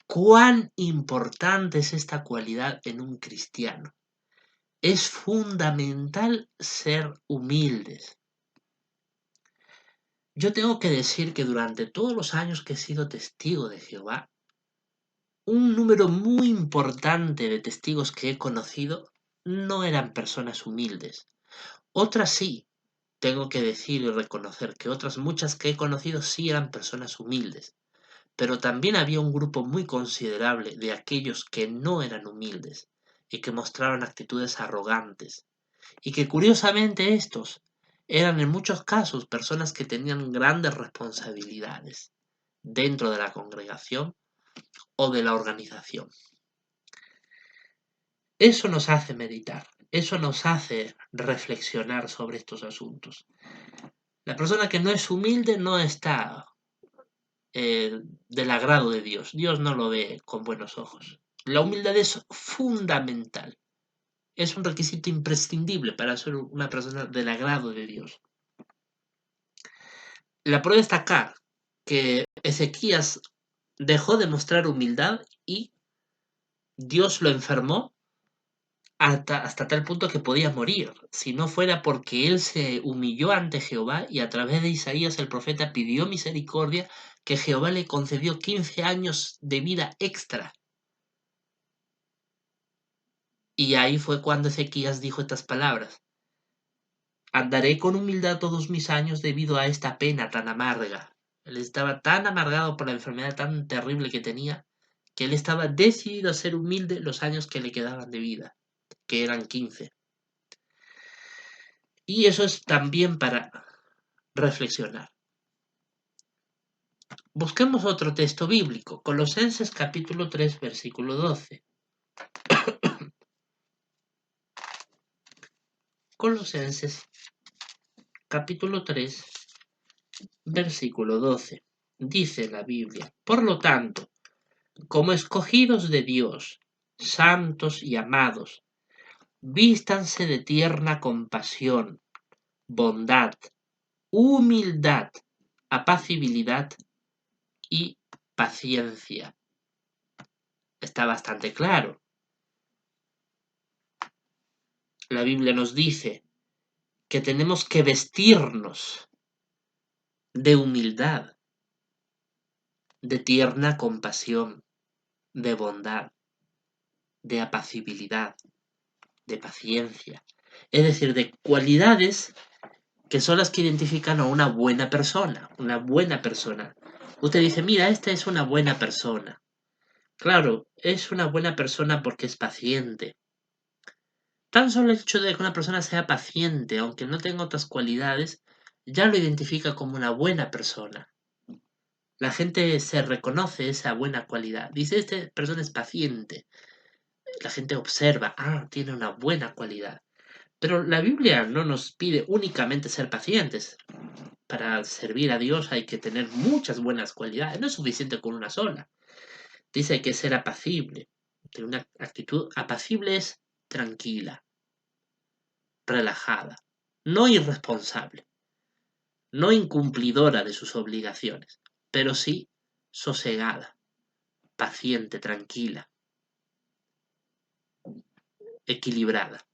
cuán importante es esta cualidad en un cristiano. Es fundamental ser humildes. Yo tengo que decir que durante todos los años que he sido testigo de Jehová, un número muy importante de testigos que he conocido no eran personas humildes. Otras sí, tengo que decir y reconocer que otras muchas que he conocido sí eran personas humildes. Pero también había un grupo muy considerable de aquellos que no eran humildes y que mostraban actitudes arrogantes, y que curiosamente estos eran en muchos casos personas que tenían grandes responsabilidades dentro de la congregación o de la organización. Eso nos hace meditar, eso nos hace reflexionar sobre estos asuntos. La persona que no es humilde no está del agrado de Dios. Dios no lo ve con buenos ojos. La humildad es fundamental. Es un requisito imprescindible para ser una persona del agrado de Dios. La prueba está acá, que Ezequías dejó de mostrar humildad y Dios lo enfermó hasta tal punto que podía morir, si no fuera porque él se humilló ante Jehová y a través de Isaías el profeta pidió misericordia, que Jehová le concedió 15 años de vida extra. Y ahí fue cuando Ezequías dijo estas palabras: andaré con humildad todos mis años debido a esta pena tan amarga. Él estaba tan amargado por la enfermedad tan terrible que tenía, que él estaba decidido a ser humilde los años que le quedaban de vida, que eran 15. Y eso es también para reflexionar. Busquemos otro texto bíblico, Colosenses capítulo 3, versículo 12. Colosenses capítulo 3, versículo 12. Dice la Biblia, por lo tanto, como escogidos de Dios, santos y amados, vístanse de tierna compasión, bondad, humildad, apacibilidad y paciencia. Está bastante claro. La Biblia nos dice que tenemos que vestirnos de humildad, de tierna compasión, de bondad, de apacibilidad, de paciencia. Es decir, de cualidades que son las que identifican a una buena persona. Una buena persona. Usted dice, mira, esta es una buena persona. Claro, es una buena persona porque es paciente. Tan solo el hecho de que una persona sea paciente, aunque no tenga otras cualidades, ya lo identifica como una buena persona. La gente se reconoce esa buena cualidad. Dice, esta persona es paciente. La gente observa, tiene una buena cualidad. Pero la Biblia no nos pide únicamente ser pacientes. Para servir a Dios hay que tener muchas buenas cualidades. No es suficiente con una sola. Dice que ser apacible. Tener una actitud apacible es tranquila, relajada, no irresponsable, no incumplidora de sus obligaciones, pero sí sosegada, paciente, tranquila, equilibrada.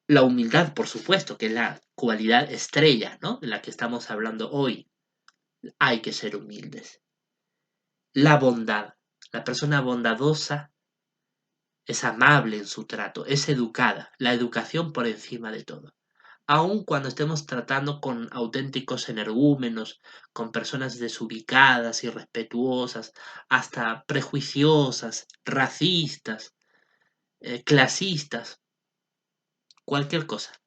La humildad, por supuesto, que es la cualidad estrella, ¿no?, de la que estamos hablando hoy. Hay que ser humildes. La bondad. La persona bondadosa es amable en su trato, es educada. La educación por encima de todo. Aun cuando estemos tratando con auténticos energúmenos, con personas desubicadas, irrespetuosas, hasta prejuiciosas, racistas, clasistas, cualquier cosa.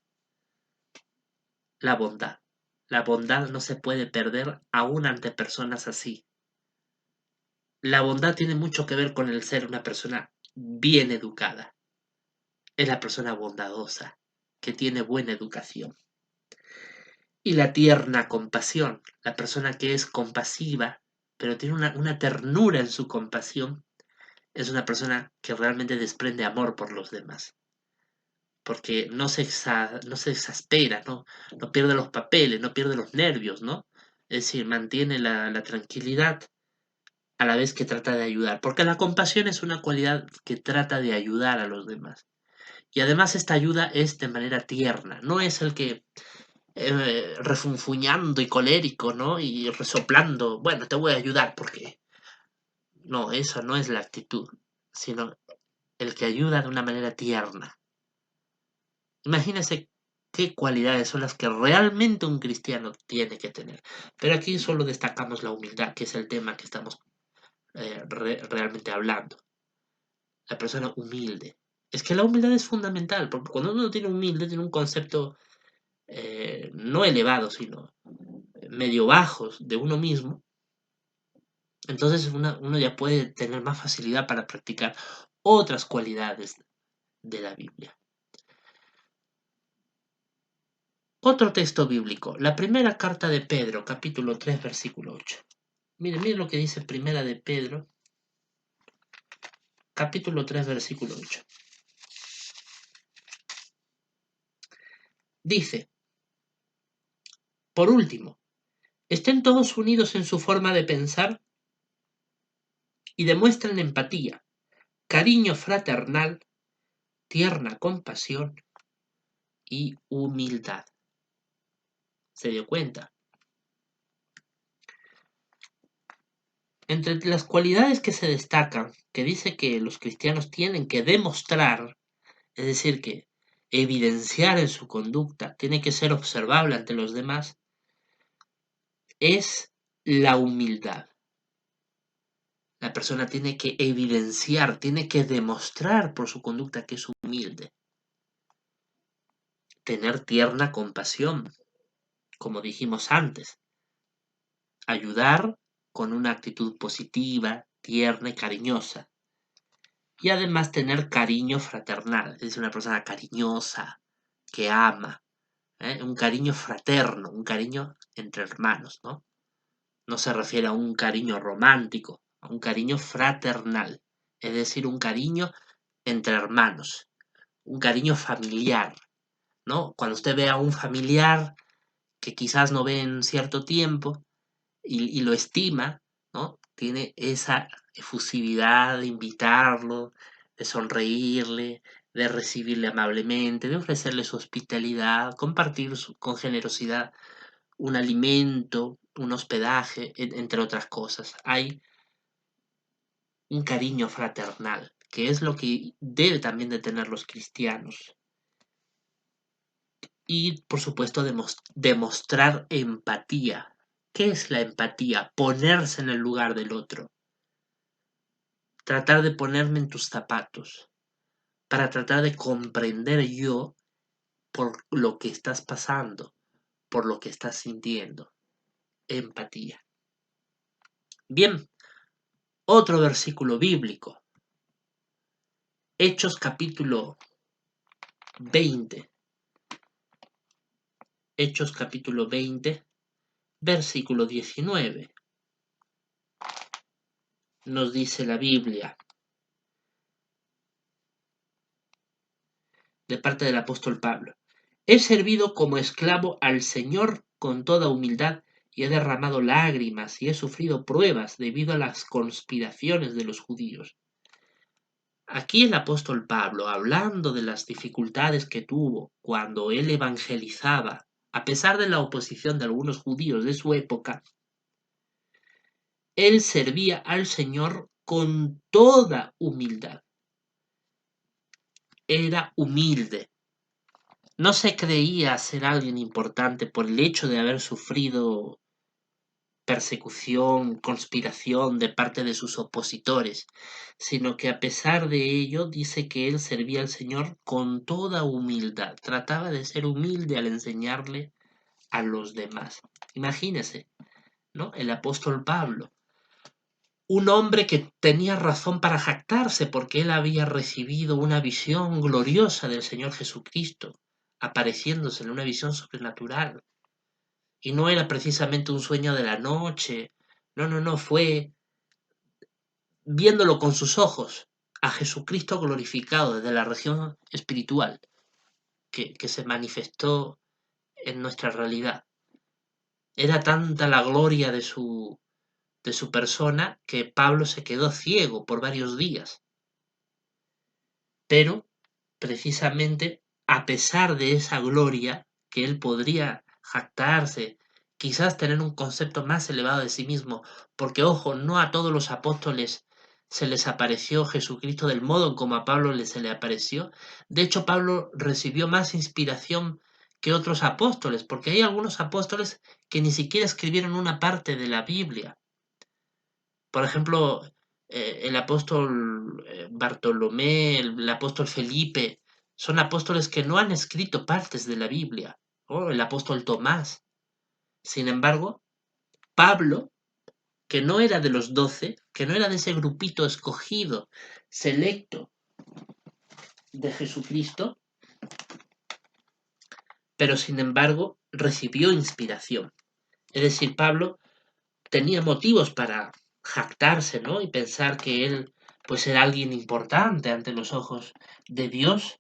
La bondad. La bondad no se puede perder aún ante personas así. La bondad tiene mucho que ver con el ser una persona bien educada. Es la persona bondadosa, que tiene buena educación. Y la tierna compasión, la persona que es compasiva, pero tiene una ternura en su compasión, es una persona que realmente desprende amor por los demás. Porque no se exaspera, no pierde los papeles, no pierde los nervios, ¿no? Es decir, mantiene la tranquilidad a la vez que trata de ayudar. Porque la compasión es una cualidad que trata de ayudar a los demás. Y además esta ayuda es de manera tierna, no es el que refunfuñando y colérico, ¿no? Y resoplando, bueno, te voy a ayudar porque... No, eso no es la actitud, sino el que ayuda de una manera tierna. Imagínese qué cualidades son las que realmente un cristiano tiene que tener. Pero aquí solo destacamos la humildad, que es el tema que estamos realmente hablando. La persona humilde. Es que la humildad es fundamental, porque cuando uno tiene humilde, tiene un concepto no elevado, sino medio bajos de uno mismo, entonces uno ya puede tener más facilidad para practicar otras cualidades de la Biblia. Otro texto bíblico, la primera carta de Pedro, capítulo 3, versículo 8. Miren lo que dice primera de Pedro, capítulo 3, versículo 8. Dice, por último, estén todos unidos en su forma de pensar y demuestren empatía, cariño fraternal, tierna compasión y humildad. ¿Se dio cuenta? Entre las cualidades que se destacan, que dice que los cristianos tienen que demostrar, es decir, que evidenciar en su conducta, tiene que ser observable ante los demás, es la humildad. La persona tiene que evidenciar, tiene que demostrar por su conducta que es humilde. tener tierna compasión, como dijimos antes, ayudar con una actitud positiva, tierna y cariñosa. Y además tener cariño fraternal, es decir, una persona cariñosa, que ama, un cariño fraterno, un cariño entre hermanos, ¿no? No se refiere a un cariño romántico, a un cariño fraternal, es decir, un cariño entre hermanos, un cariño familiar, ¿no? Cuando usted ve a un familiar que quizás no ve en cierto tiempo y lo estima, ¿no? Tiene esa efusividad de invitarlo, de sonreírle, de recibirle amablemente, de ofrecerle su hospitalidad, compartir con generosidad un alimento, un hospedaje, entre otras cosas. Hay un cariño fraternal, que es lo que debe también de tener los cristianos. Y, por supuesto, demostrar empatía. ¿Qué es la empatía? Ponerse en el lugar del otro. Tratar de ponerme en tus zapatos, para tratar de comprender yo por lo que estás pasando, por lo que estás sintiendo. Empatía. Bien, otro versículo bíblico. Hechos capítulo 20. Hechos capítulo 20, versículo 19. Nos dice la Biblia, de parte del apóstol Pablo: he servido como esclavo al Señor con toda humildad y he derramado lágrimas y he sufrido pruebas debido a las conspiraciones de los judíos. Aquí el apóstol Pablo, hablando de las dificultades que tuvo cuando él evangelizaba, a pesar de la oposición de algunos judíos de su época, él servía al Señor con toda humildad. Era humilde. No se creía ser alguien importante por el hecho de haber sufrido persecución, conspiración de parte de sus opositores, sino que a pesar de ello dice que él servía al Señor con toda humildad. Trataba de ser humilde al enseñarle a los demás. Imagínese, ¿no? El apóstol Pablo, un hombre que tenía razón para jactarse porque él había recibido una visión gloriosa del Señor Jesucristo, apareciéndose en una visión sobrenatural. Y no era precisamente un sueño de la noche, no, fue viéndolo con sus ojos a Jesucristo glorificado desde la región espiritual que se manifestó en nuestra realidad. Era tanta la gloria de su persona que Pablo se quedó ciego por varios días. Pero, precisamente, a pesar de esa gloria, que él podría jactarse, quizás tener un concepto más elevado de sí mismo, porque, ojo, no a todos los apóstoles se les apareció Jesucristo del modo en como a Pablo se le apareció. De hecho, Pablo recibió más inspiración que otros apóstoles, porque hay algunos apóstoles que ni siquiera escribieron una parte de la Biblia. Por ejemplo, el apóstol Bartolomé, el apóstol Felipe, son apóstoles que no han escrito partes de la Biblia, o el apóstol Tomás. Sin embargo, Pablo, que no era de los 12, que no era de ese grupito escogido, selecto de Jesucristo, pero sin embargo recibió inspiración. Es decir, Pablo tenía motivos para jactarse, ¿no? Y pensar que él pues era alguien importante ante los ojos de Dios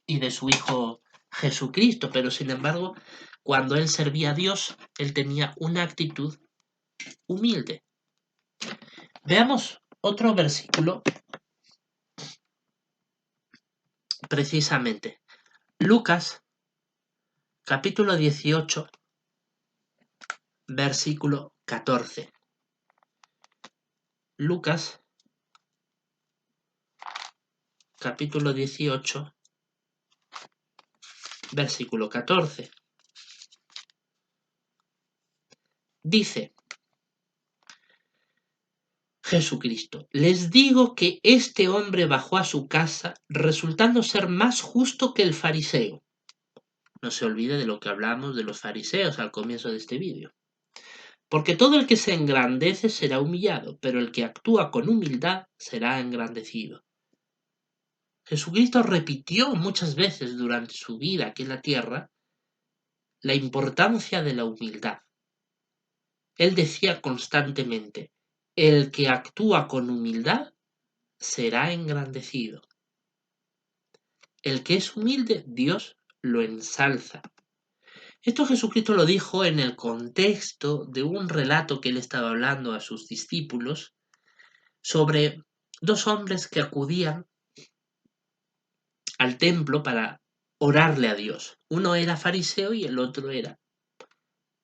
y de su Hijo Jesucristo, pero sin embargo, cuando él servía a Dios, él tenía una actitud humilde. Veamos otro versículo precisamente. Lucas, capítulo 18, versículo 14. Lucas, capítulo 18, versículo 14. Dice Jesucristo: les digo que este hombre bajó a su casa resultando ser más justo que el fariseo. no se olvide de lo que hablamos de los fariseos al comienzo de este vídeo. Porque todo el que se engrandece será humillado, pero el que actúa con humildad será engrandecido. Jesucristo repitió muchas veces durante su vida aquí en la tierra la importancia de la humildad. Él decía constantemente, el que actúa con humildad será engrandecido. El que es humilde, Dios lo ensalza. Esto Jesucristo lo dijo en el contexto de un relato que él estaba hablando a sus discípulos sobre dos hombres que acudían al templo para orarle a Dios. Uno era fariseo y el otro era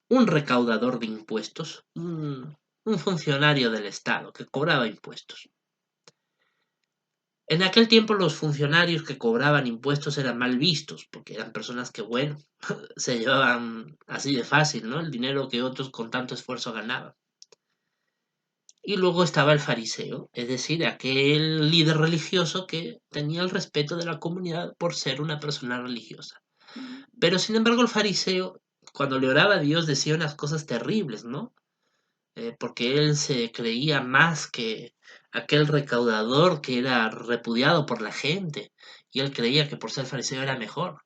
un recaudador de impuestos, un funcionario del Estado que cobraba impuestos. En aquel tiempo los funcionarios que cobraban impuestos eran mal vistos, porque eran personas que, bueno, se llevaban así de fácil, ¿no? El dinero que otros con tanto esfuerzo ganaban. Y luego estaba el fariseo, es decir, aquel líder religioso que tenía el respeto de la comunidad por ser una persona religiosa. Pero sin embargo el fariseo, cuando le oraba a Dios, decía unas cosas terribles, ¿no? Porque él se creía más que aquel recaudador que era repudiado por la gente, y él creía que por ser fariseo era mejor.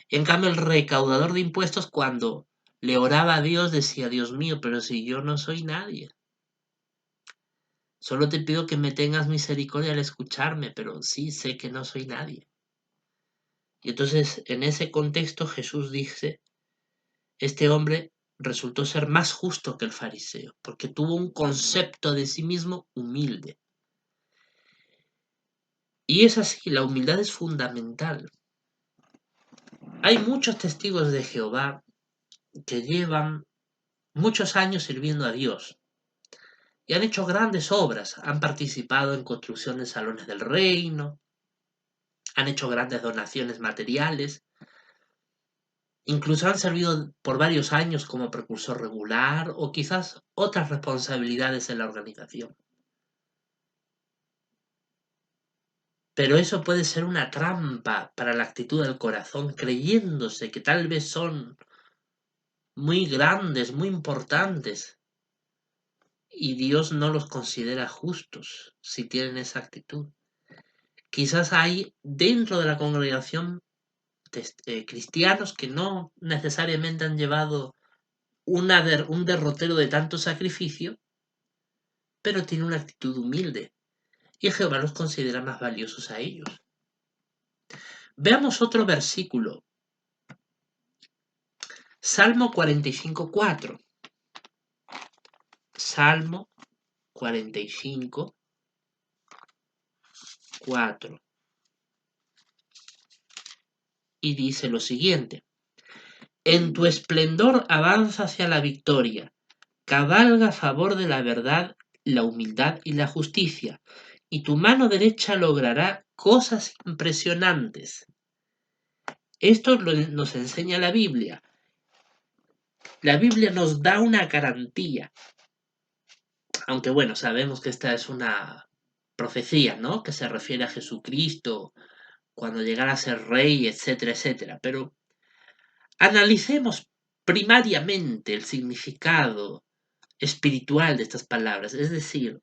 En cambio, el recaudador de impuestos, cuando le oraba a Dios, decía, Dios mío, pero si yo no soy nadie, solo te pido que me tengas misericordia al escucharme, pero sí sé que no soy nadie. Y entonces, en ese contexto, Jesús dice, este hombre resultó ser más justo que el fariseo, porque tuvo un concepto de sí mismo humilde. Y es así, la humildad es fundamental. Hay muchos testigos de Jehová que llevan muchos años sirviendo a Dios y han hecho grandes obras, han participado en construcción de salones del reino, han hecho grandes donaciones materiales, incluso han servido por varios años como precursor regular o quizás otras responsabilidades en la organización. Pero eso puede ser una trampa para la actitud del corazón, creyéndose que tal vez son muy grandes, muy importantes, y Dios no los considera justos si tienen esa actitud. Quizás hay dentro de la congregación cristianos que no necesariamente han llevado un derrotero de tanto sacrificio, pero tienen una actitud humilde, y Jehová los considera más valiosos a ellos. Veamos otro versículo. Salmo 45:4. Salmo 45:4. Y dice lo siguiente: en tu esplendor avanza hacia la victoria, cabalga a favor de la verdad, la humildad y la justicia, y tu mano derecha logrará cosas impresionantes. Esto nos enseña la Biblia. La Biblia nos da una garantía, aunque bueno, sabemos que esta es una profecía, ¿no? Que se refiere a Jesucristo, cuando llegara a ser rey, etcétera, etcétera. Pero analicemos primariamente el significado espiritual de estas palabras, es decir,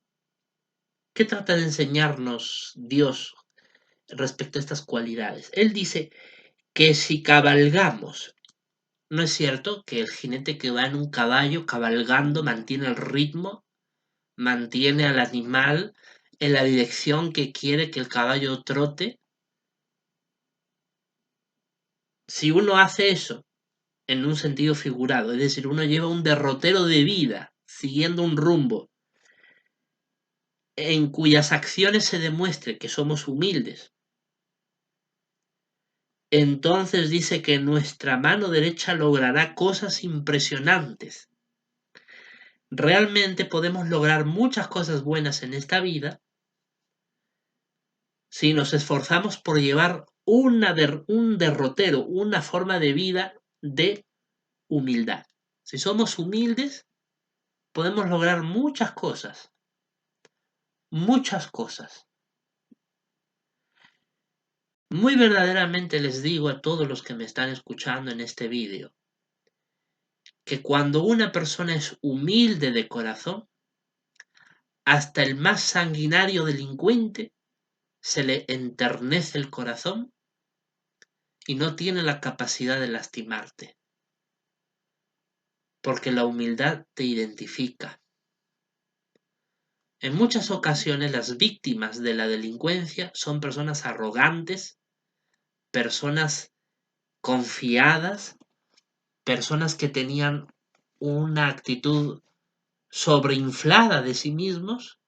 ¿qué trata de enseñarnos Dios respecto a estas cualidades? Él dice que si cabalgamos, ¿no es cierto que el jinete que va en un caballo cabalgando mantiene el ritmo, mantiene al animal en la dirección que quiere que el caballo trote? Si uno hace eso en un sentido figurado, es decir, uno lleva un derrotero de vida siguiendo un rumbo en cuyas acciones se demuestre que somos humildes, entonces dice que nuestra mano derecha logrará cosas impresionantes. Realmente podemos lograr muchas cosas buenas en esta vida si nos esforzamos por llevar un derrotero, una forma de vida de humildad. Si somos humildes, podemos lograr muchas cosas. Muchas cosas. Muy verdaderamente les digo a todos los que me están escuchando en este vídeo, que cuando una persona es humilde de corazón, hasta el más sanguinario delincuente se le enternece el corazón y no tiene la capacidad de lastimarte, porque la humildad te identifica. En muchas ocasiones las víctimas de la delincuencia son personas arrogantes, personas confiadas, personas que tenían una actitud sobreinflada de sí mismos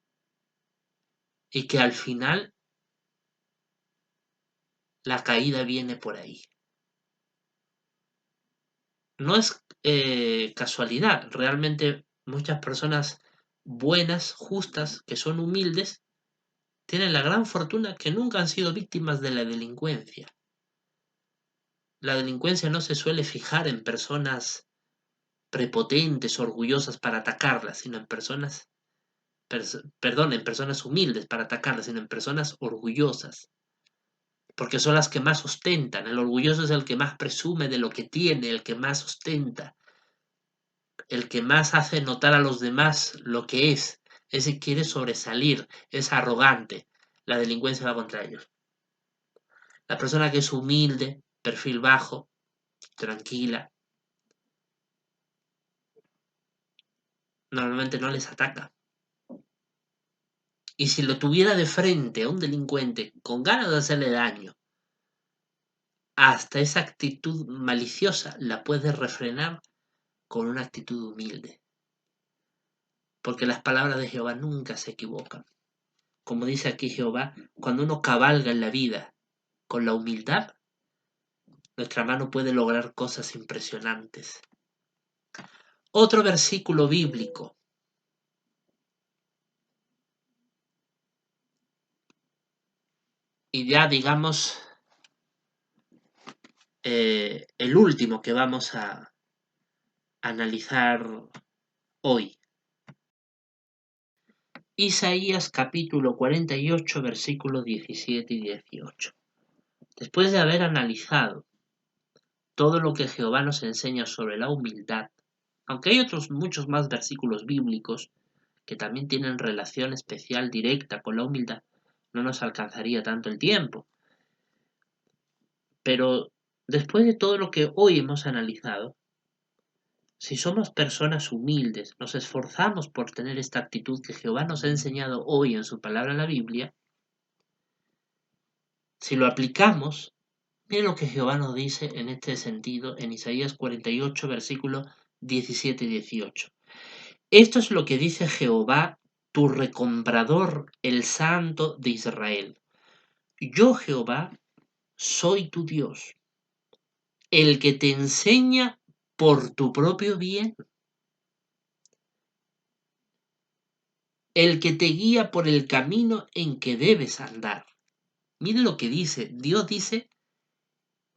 y que al final la caída viene por ahí. No es casualidad, realmente muchas personas buenas, justas, que son humildes, tienen la gran fortuna que nunca han sido víctimas de la delincuencia. La delincuencia no se suele fijar en personas prepotentes, orgullosas para atacarlas, sino en personas, en personas humildes para atacarlas, sino en personas orgullosas, porque son las que más ostentan. El orgulloso es el que más presume de lo que tiene, el que más ostenta, el que más hace notar a los demás lo que es. Ese quiere sobresalir, es arrogante. La delincuencia va contra ellos. La persona que es humilde, perfil bajo, tranquila, normalmente no les ataca. Y si lo tuviera de frente a un delincuente con ganas de hacerle daño, hasta esa actitud maliciosa la puede refrenar con una actitud humilde. Porque las palabras de Jehová nunca se equivocan. Como dice aquí Jehová, cuando uno cabalga en la vida con la humildad, nuestra mano puede lograr cosas impresionantes. Otro versículo bíblico. Y ya digamos el último que vamos a analizar hoy. Isaías capítulo 48 versículos 17 y 18. Después de haber analizado todo lo que Jehová nos enseña sobre la humildad, aunque hay otros muchos más versículos bíblicos que también tienen relación especial directa con la humildad, no nos alcanzaría tanto el tiempo. Pero después de todo lo que hoy hemos analizado, si somos personas humildes, nos esforzamos por tener esta actitud que Jehová nos ha enseñado hoy en su palabra en la Biblia, si lo aplicamos, mire lo que Jehová nos dice en este sentido en Isaías 48, versículos 17 y 18. Esto es lo que dice Jehová, tu recomprador, el Santo de Israel. Yo, Jehová, soy tu Dios, el que te enseña por tu propio bien, el que te guía por el camino en que debes andar. Mire lo que dice. Dios dice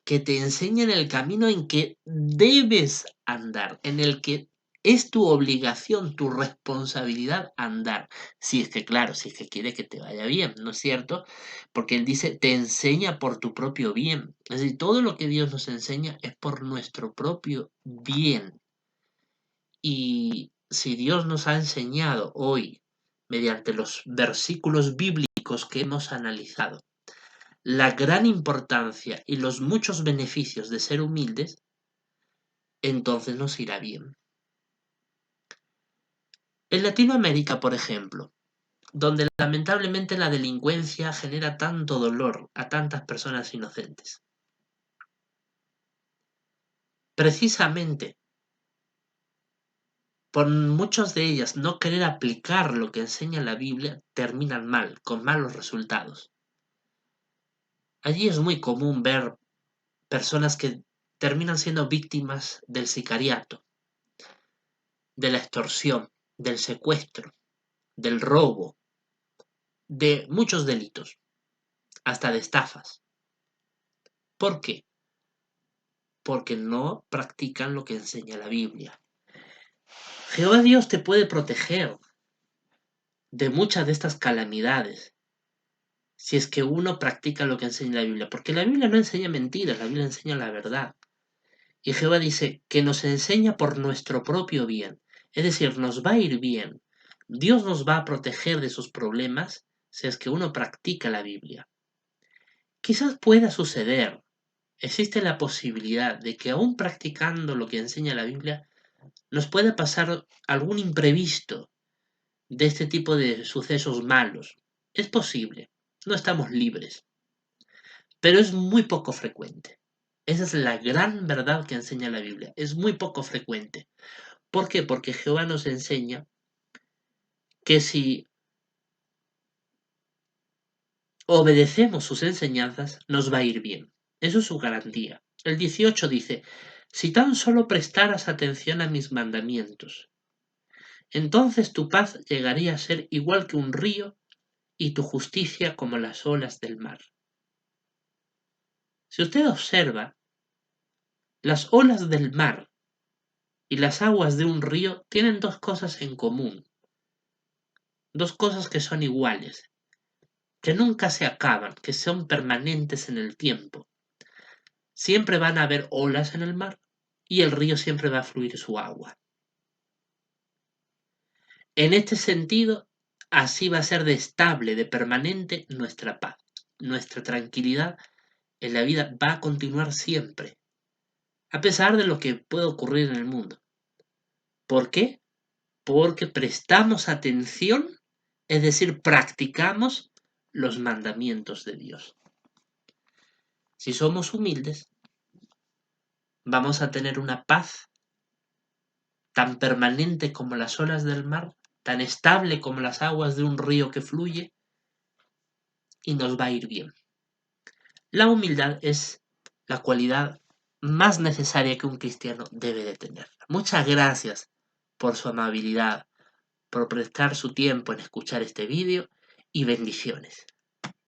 que te enseña en el camino en que debes andar, en el que es tu obligación, tu responsabilidad andar. Si es que, claro, si es que quiere que te vaya bien, ¿no es cierto? Porque Él dice, te enseña por tu propio bien. Es decir, todo lo que Dios nos enseña es por nuestro propio bien. Y si Dios nos ha enseñado hoy, mediante los versículos bíblicos que hemos analizado, la gran importancia y los muchos beneficios de ser humildes, entonces nos irá bien. En Latinoamérica, por ejemplo, donde lamentablemente la delincuencia genera tanto dolor a tantas personas inocentes, precisamente por muchos de ellas no querer aplicar lo que enseña la Biblia, terminan mal, con malos resultados. Allí es muy común ver personas que terminan siendo víctimas del sicariato, de la extorsión, del secuestro, del robo, de muchos delitos, hasta de estafas. ¿Por qué? Porque no practican lo que enseña la Biblia. Jehová Dios te puede proteger de muchas de estas calamidades si es que uno practica lo que enseña la Biblia, porque la Biblia no enseña mentiras, la Biblia enseña la verdad. Y Jehová dice que nos enseña por nuestro propio bien, es decir, nos va a ir bien. Dios nos va a proteger de sus problemas si es que uno practica la Biblia. Quizás pueda suceder, existe la posibilidad de que aún practicando lo que enseña la Biblia, nos pueda pasar algún imprevisto de este tipo de sucesos malos. Es posible, no estamos libres, pero es muy poco frecuente. Esa es la gran verdad que enseña la Biblia, es muy poco frecuente. ¿Por qué? Porque Jehová nos enseña que si obedecemos sus enseñanzas, nos va a ir bien. Eso es su garantía. El 18 dice, si tan solo prestaras atención a mis mandamientos, entonces tu paz llegaría a ser igual que un río y tu justicia como las olas del mar. Si usted observa, las olas del mar y las aguas de un río tienen dos cosas en común, dos cosas que son iguales, que nunca se acaban, que son permanentes en el tiempo. Siempre van a haber olas en el mar y el río siempre va a fluir su agua. En este sentido, así va a ser de estable, de permanente nuestra paz. Nuestra tranquilidad en la vida va a continuar siempre, a pesar de lo que pueda ocurrir en el mundo. ¿Por qué? Porque prestamos atención, es decir, practicamos los mandamientos de Dios. Si somos humildes, vamos a tener una paz tan permanente como las olas del mar, tan estable como las aguas de un río que fluye, y nos va a ir bien. La humildad es la cualidad más necesaria que un cristiano debe de tener. Muchas gracias por su amabilidad, por prestar su tiempo en escuchar este vídeo y bendiciones.